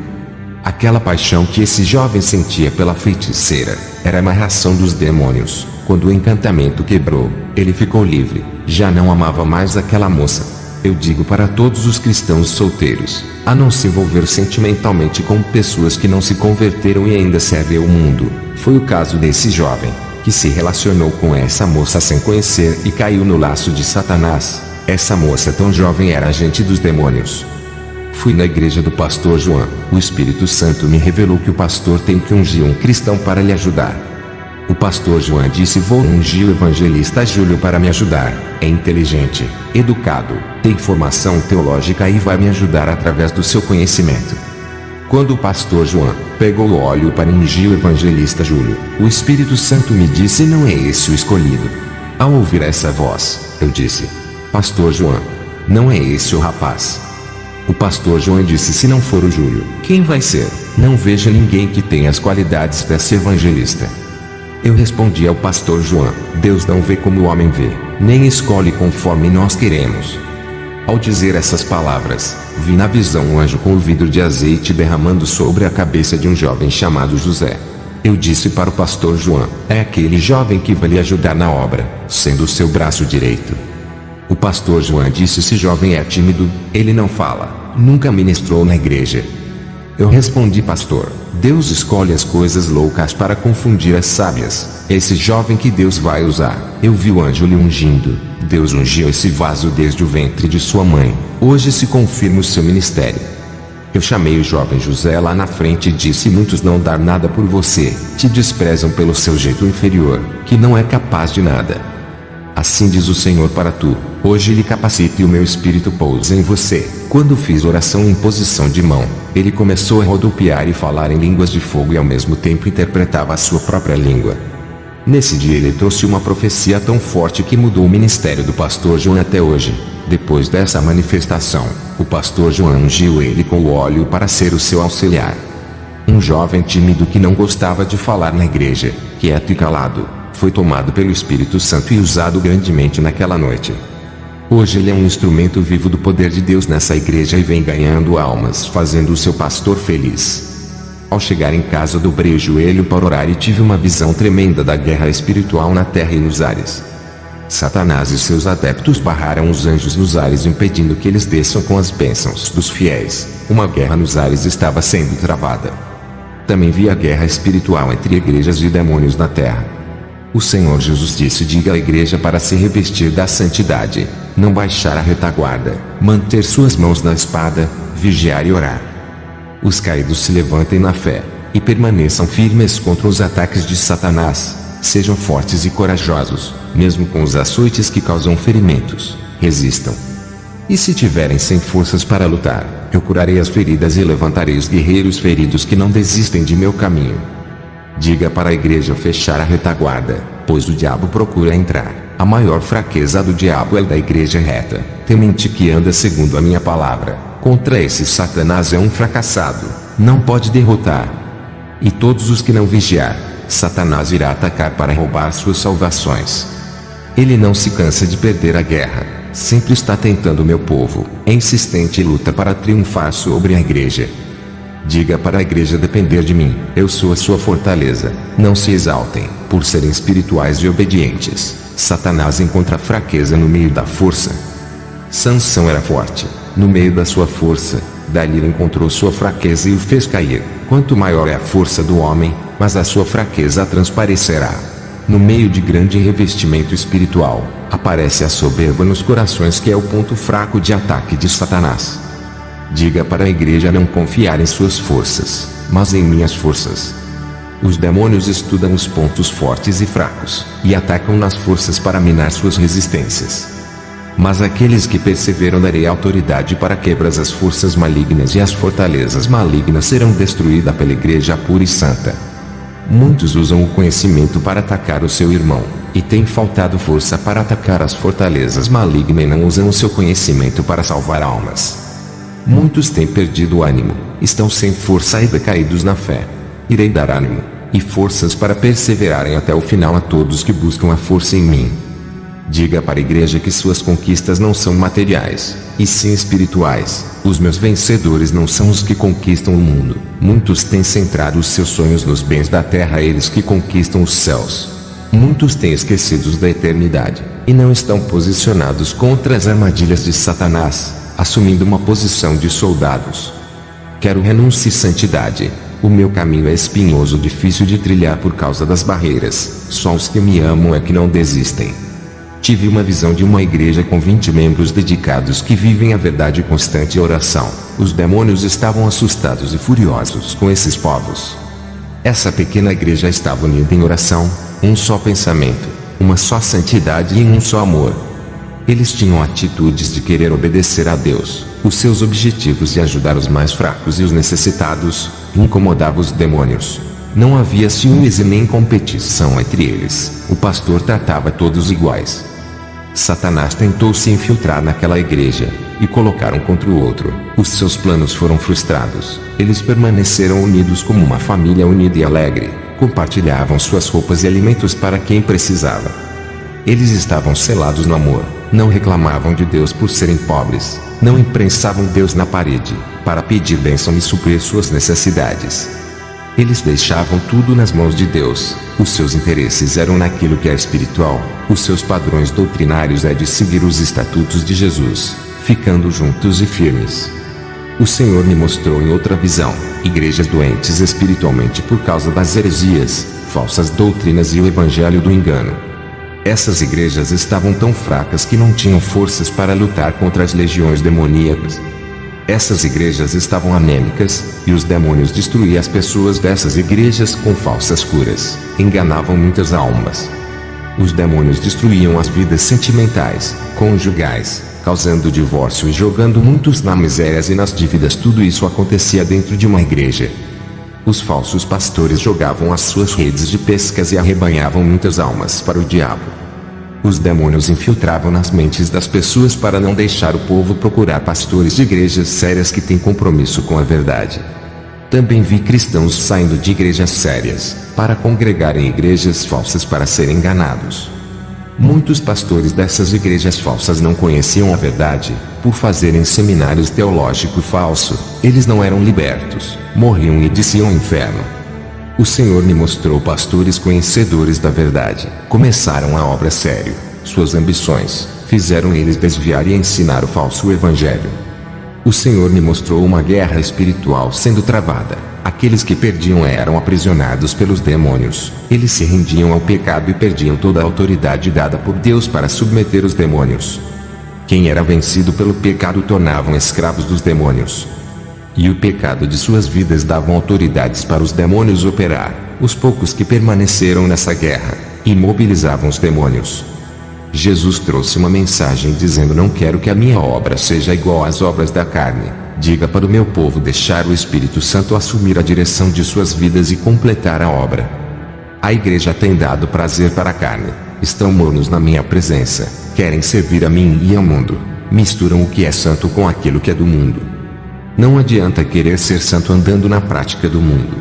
Aquela paixão que esse jovem sentia pela feiticeira era a amarração dos demônios. Quando o encantamento quebrou, ele ficou livre. Já não amava mais aquela moça. Eu digo para todos os cristãos solteiros, a não se envolver sentimentalmente com pessoas que não se converteram e ainda servem ao mundo. Foi o caso desse jovem, que se relacionou com essa moça sem conhecer e caiu no laço de Satanás. Essa moça tão jovem era agente dos demônios. Fui na igreja do pastor João. O Espírito Santo me revelou que o pastor tem que ungir um cristão para lhe ajudar. O pastor João disse: vou ungir o evangelista Júlio para me ajudar. É inteligente, educado, tem formação teológica e vai me ajudar através do seu conhecimento. Quando o pastor João pegou o óleo para ungir o evangelista Júlio, o Espírito Santo me disse: não é esse o escolhido. Ao ouvir essa voz, eu disse: pastor João, não é esse o rapaz. O pastor João disse: se não for o Júlio, quem vai ser? Não vejo ninguém que tenha as qualidades desse evangelista. Eu respondi ao pastor João: Deus não vê como o homem vê, nem escolhe conforme nós queremos. Ao dizer essas palavras, vi na visão um anjo com o vidro de azeite derramando sobre a cabeça de um jovem chamado José. Eu disse para o pastor João: é aquele jovem que vai lhe ajudar na obra, sendo o seu braço direito. O pastor João disse: esse jovem é tímido, ele não fala, nunca ministrou na igreja. Eu respondi: pastor, Deus escolhe as coisas loucas para confundir as sábias. É esse jovem que Deus vai usar. Eu vi o anjo lhe ungindo. Deus ungiu esse vaso desde o ventre de sua mãe. Hoje se confirma o seu ministério. Eu chamei o jovem José lá na frente e disse: muitos não dar nada por você, te desprezam pelo seu jeito inferior, que não é capaz de nada. Assim diz o Senhor para tu, hoje lhe capacita e o meu espírito pousa em você. Quando fiz oração em posição de mão, ele começou a rodopiar e falar em línguas de fogo e ao mesmo tempo interpretava a sua própria língua. Nesse dia ele trouxe uma profecia tão forte que mudou o ministério do pastor João até hoje. Depois dessa manifestação, o pastor João ungiu ele com o óleo para ser o seu auxiliar. Um jovem tímido que não gostava de falar na igreja, quieto e calado, foi tomado pelo Espírito Santo e usado grandemente naquela noite. Hoje ele é um instrumento vivo do poder de Deus nessa igreja e vem ganhando almas, fazendo o seu pastor feliz. Ao chegar em casa dobrei o joelho para orar e tive uma visão tremenda da guerra espiritual na terra e nos ares. Satanás e seus adeptos barraram os anjos nos ares impedindo que eles desçam com as bênçãos dos fiéis. Uma guerra nos ares estava sendo travada. Também vi a guerra espiritual entre igrejas e demônios na terra. O Senhor Jesus disse: diga à igreja para se revestir da santidade, não baixar a retaguarda, manter suas mãos na espada, vigiar e orar. Os caídos se levantem na fé, e permaneçam firmes contra os ataques de Satanás. Sejam fortes e corajosos, mesmo com os açoites que causam ferimentos. Resistam. E se tiverem sem forças para lutar, eu curarei as feridas e levantarei os guerreiros feridos que não desistem de meu caminho. Diga para a igreja fechar a retaguarda, pois o diabo procura entrar. A maior fraqueza do diabo é da igreja reta, temente que anda segundo a minha palavra. Contra esse Satanás é um fracassado, não pode derrotar. E todos os que não vigiar, Satanás irá atacar para roubar suas salvações. Ele não se cansa de perder a guerra, sempre está tentando meu povo, é insistente e luta para triunfar sobre a igreja. Diga para a igreja depender de mim, eu sou a sua fortaleza. Não se exaltem, por serem espirituais e obedientes. Satanás encontra fraqueza no meio da força. Sansão era forte, no meio da sua força. Dalila encontrou sua fraqueza e o fez cair. Quanto maior é a força do homem, mas a sua fraqueza transparecerá. No meio de grande revestimento espiritual, aparece a soberba nos corações, que é o ponto fraco de ataque de Satanás. Diga para a igreja não confiar em suas forças, mas em minhas forças. Os demônios estudam os pontos fortes e fracos, e atacam nas forças para minar suas resistências. Mas aqueles que perseveram darei autoridade para quebrar as forças malignas, e as fortalezas malignas serão destruídas pela igreja pura e santa. Muitos usam o conhecimento para atacar o seu irmão, e tem faltado força para atacar as fortalezas malignas, e não usam o seu conhecimento para salvar almas. Muitos têm perdido o ânimo, estão sem força e decaídos na fé. Irei dar ânimo e forças para perseverarem até o final a todos que buscam a força em mim. Diga para a igreja que suas conquistas não são materiais, e sim espirituais. Os meus vencedores não são os que conquistam o mundo. Muitos têm centrado os seus sonhos nos bens da terra, eles que conquistam os céus. Muitos têm esquecido da eternidade, e não estão posicionados contra as armadilhas de Satanás, assumindo uma posição de soldados. Quero renúncia e santidade. O meu caminho é espinhoso, difícil de trilhar por causa das barreiras. Só os que me amam é que não desistem. Tive uma visão de uma igreja com 20 membros dedicados que vivem a verdade constante e oração. Os demônios estavam assustados e furiosos com esses povos. Essa pequena igreja estava unida em oração, um só pensamento, uma só santidade e um só amor. Eles tinham atitudes de querer obedecer a Deus, os seus objetivos de ajudar os mais fracos e os necessitados, incomodava os demônios. Não havia ciúmes e nem competição entre eles, o pastor tratava todos iguais. Satanás tentou se infiltrar naquela igreja, e colocar um contra o outro. Os seus planos foram frustrados. Eles permaneceram unidos como uma família unida e alegre, compartilhavam suas roupas e alimentos para quem precisava. Eles estavam selados no amor, não reclamavam de Deus por serem pobres, não imprensavam Deus na parede, para pedir bênção e suprir suas necessidades. Eles deixavam tudo nas mãos de Deus, os seus interesses eram naquilo que é espiritual, os seus padrões doutrinários é de seguir os estatutos de Jesus, ficando juntos e firmes. O Senhor me mostrou em outra visão, igrejas doentes espiritualmente por causa das heresias, falsas doutrinas e o evangelho do engano. Essas igrejas estavam tão fracas que não tinham forças para lutar contra as legiões demoníacas. Essas igrejas estavam anêmicas, e os demônios destruíam as pessoas dessas igrejas com falsas curas, enganavam muitas almas. Os demônios destruíam as vidas sentimentais, conjugais, causando divórcio e jogando muitos na miséria e nas dívidas. Tudo isso acontecia dentro de uma igreja. Os falsos pastores jogavam as suas redes de pescas e arrebanhavam muitas almas para o diabo. Os demônios infiltravam nas mentes das pessoas para não deixar o povo procurar pastores de igrejas sérias que têm compromisso com a verdade. Também vi cristãos saindo de igrejas sérias, para congregar em igrejas falsas para serem enganados. Muitos pastores dessas igrejas falsas não conheciam a verdade, por fazerem seminários teológicos falsos, eles não eram libertos, morriam e desciam ao inferno. O Senhor me mostrou pastores conhecedores da verdade, começaram a obra sério, suas ambições, fizeram eles desviar e ensinar o falso evangelho. O Senhor me mostrou uma guerra espiritual sendo travada, a Aqueles que perdiam eram aprisionados pelos demônios. Eles se rendiam ao pecado e perdiam toda a autoridade dada por Deus para submeter os demônios. Quem era vencido pelo pecado tornavam escravos dos demônios. E o pecado de suas vidas davam autoridades para os demônios operar. Os poucos que permaneceram nessa guerra, imobilizavam os demônios. Jesus trouxe uma mensagem dizendo: não quero que a minha obra seja igual às obras da carne. Diga para o meu povo deixar o Espírito Santo assumir a direção de suas vidas e completar a obra. A igreja tem dado prazer para a carne. Estão mornos na minha presença. Querem servir a mim e ao mundo. Misturam o que é santo com aquilo que é do mundo. Não adianta querer ser santo andando na prática do mundo.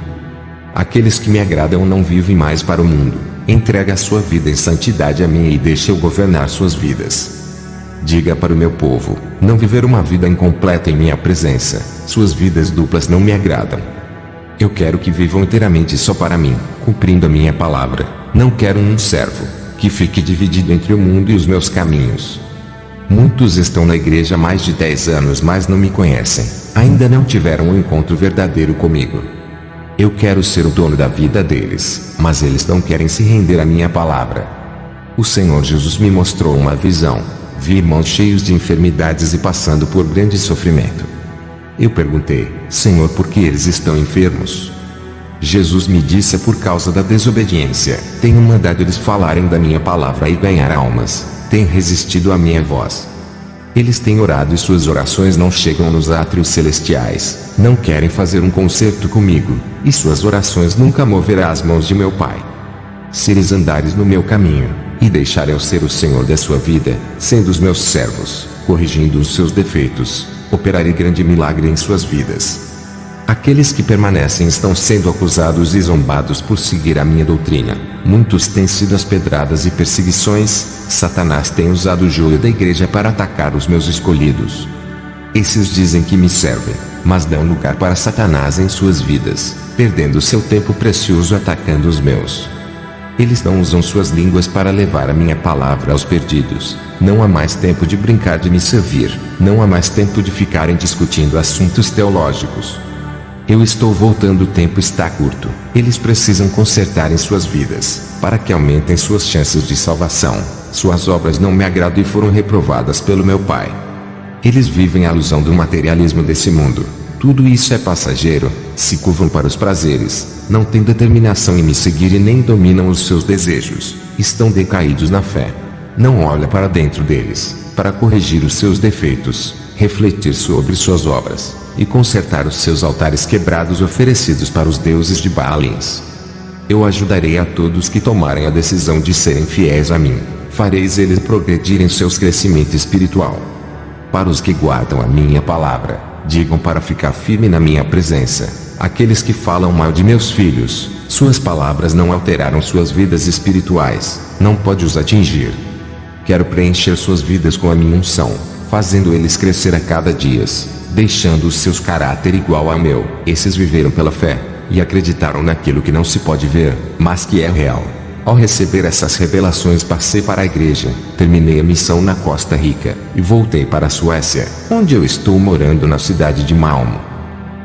Aqueles que me agradam não vivem mais para o mundo. Entrega a sua vida em santidade a mim e deixa eu governar suas vidas. Diga para o meu povo, não viver uma vida incompleta em minha presença. Suas vidas duplas não me agradam. Eu quero que vivam inteiramente só para mim, cumprindo a minha palavra. Não quero um servo, que fique dividido entre o mundo e os meus caminhos. Muitos estão na igreja há mais de 10 anos, mas não me conhecem. Ainda não tiveram um encontro verdadeiro comigo. Eu quero ser o dono da vida deles, mas eles não querem se render à minha palavra. O Senhor Jesus me mostrou uma visão. Vi irmãos cheios de enfermidades e passando por grande sofrimento. Eu perguntei: Senhor, por que eles estão enfermos? Jesus me disse: é por causa da desobediência. Tenho mandado eles falarem da minha palavra e ganhar almas. Têm resistido à minha voz. Eles têm orado e suas orações não chegam nos átrios celestiais. Não querem fazer um concerto comigo, e suas orações nunca moverá as mãos de meu Pai. Se eles andares no meu caminho, e deixar eu ser o Senhor da sua vida, sendo os meus servos, corrigindo os seus defeitos, operarei grande milagre em suas vidas. Aqueles que permanecem estão sendo acusados e zombados por seguir a minha doutrina. Muitos têm sido as pedradas e perseguições. Satanás tem usado o joio da igreja para atacar os meus escolhidos. Esses dizem que me servem, mas dão lugar para Satanás em suas vidas, perdendo seu tempo precioso atacando os meus. Eles não usam suas línguas para levar a minha palavra aos perdidos. Não há mais tempo de brincar de me servir. Não há mais tempo de ficarem discutindo assuntos teológicos. Eu estou voltando, o tempo está curto. Eles precisam consertar em suas vidas, para que aumentem suas chances de salvação. Suas obras não me agradam e foram reprovadas pelo meu Pai. Eles vivem a ilusão do materialismo desse mundo. Tudo isso é passageiro. Se curvam para os prazeres, não têm determinação em me seguir e nem dominam os seus desejos. Estão decaídos na fé. Não olha para dentro deles, para corrigir os seus defeitos, refletir sobre suas obras, e consertar os seus altares quebrados oferecidos para os deuses de Baalins. Eu ajudarei a todos que tomarem a decisão de serem fiéis a mim. Fareis eles progredir em seu crescimento espiritual. Para os que guardam a minha palavra, digam para ficar firme na minha presença. Aqueles que falam mal de meus filhos, suas palavras não alteraram suas vidas espirituais, não pode os atingir. Quero preencher suas vidas com a minha unção, fazendo eles crescer a cada dia, deixando os seus caráter igual ao meu. Esses viveram pela fé, e acreditaram naquilo que não se pode ver, mas que é real. Ao receber essas revelações, passei para a igreja, terminei a missão na Costa Rica, e voltei para a Suécia, onde eu estou morando na cidade de Malmo.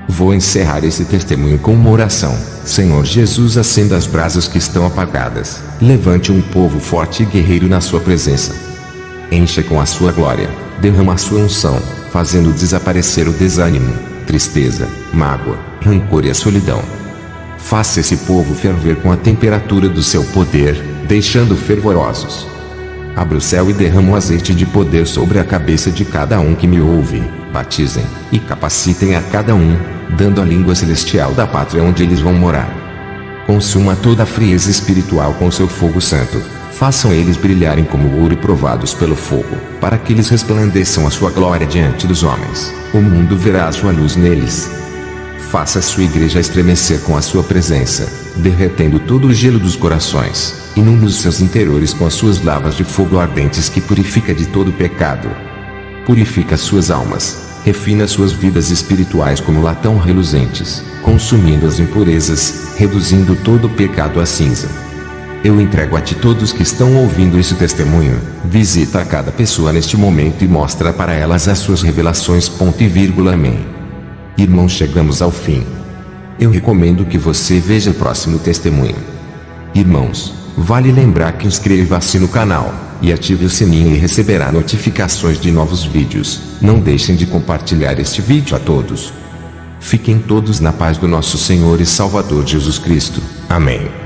Vou encerrar esse testemunho com uma oração. Senhor Jesus, acenda as brasas que estão apagadas. Levante um povo forte e guerreiro na sua presença. Encha com a sua glória. Derrama a sua unção, fazendo desaparecer o desânimo, tristeza, mágoa, rancor e a solidão. Faça esse povo ferver com a temperatura do seu poder, deixando fervorosos. Abra o céu e derrama o azeite de poder sobre a cabeça de cada um que me ouve. Batizem e capacitem a cada um, dando a língua celestial da pátria onde eles vão morar. Consuma toda a frieza espiritual com seu fogo santo. Façam eles brilharem como ouro e provados pelo fogo, para que eles resplandeçam a sua glória diante dos homens. O mundo verá a sua luz neles. Faça a sua igreja estremecer com a sua presença, derretendo todo o gelo dos corações. Inunde os seus interiores com as suas lavas de fogo ardentes que purifica de todo pecado. Purifica suas almas, refina suas vidas espirituais como latão reluzentes, consumindo as impurezas, reduzindo todo o pecado a cinza. Eu entrego a ti todos que estão ouvindo esse testemunho. Visita a cada pessoa neste momento e mostra para elas as suas revelações. Amém. Irmãos, chegamos ao fim. Eu recomendo que você veja o próximo testemunho. Irmãos, vale lembrar que inscreva-se no canal e ative o sininho e receberá notificações de novos vídeos. Não deixem de compartilhar este vídeo a todos. Fiquem todos na paz do nosso Senhor e Salvador Jesus Cristo. Amém.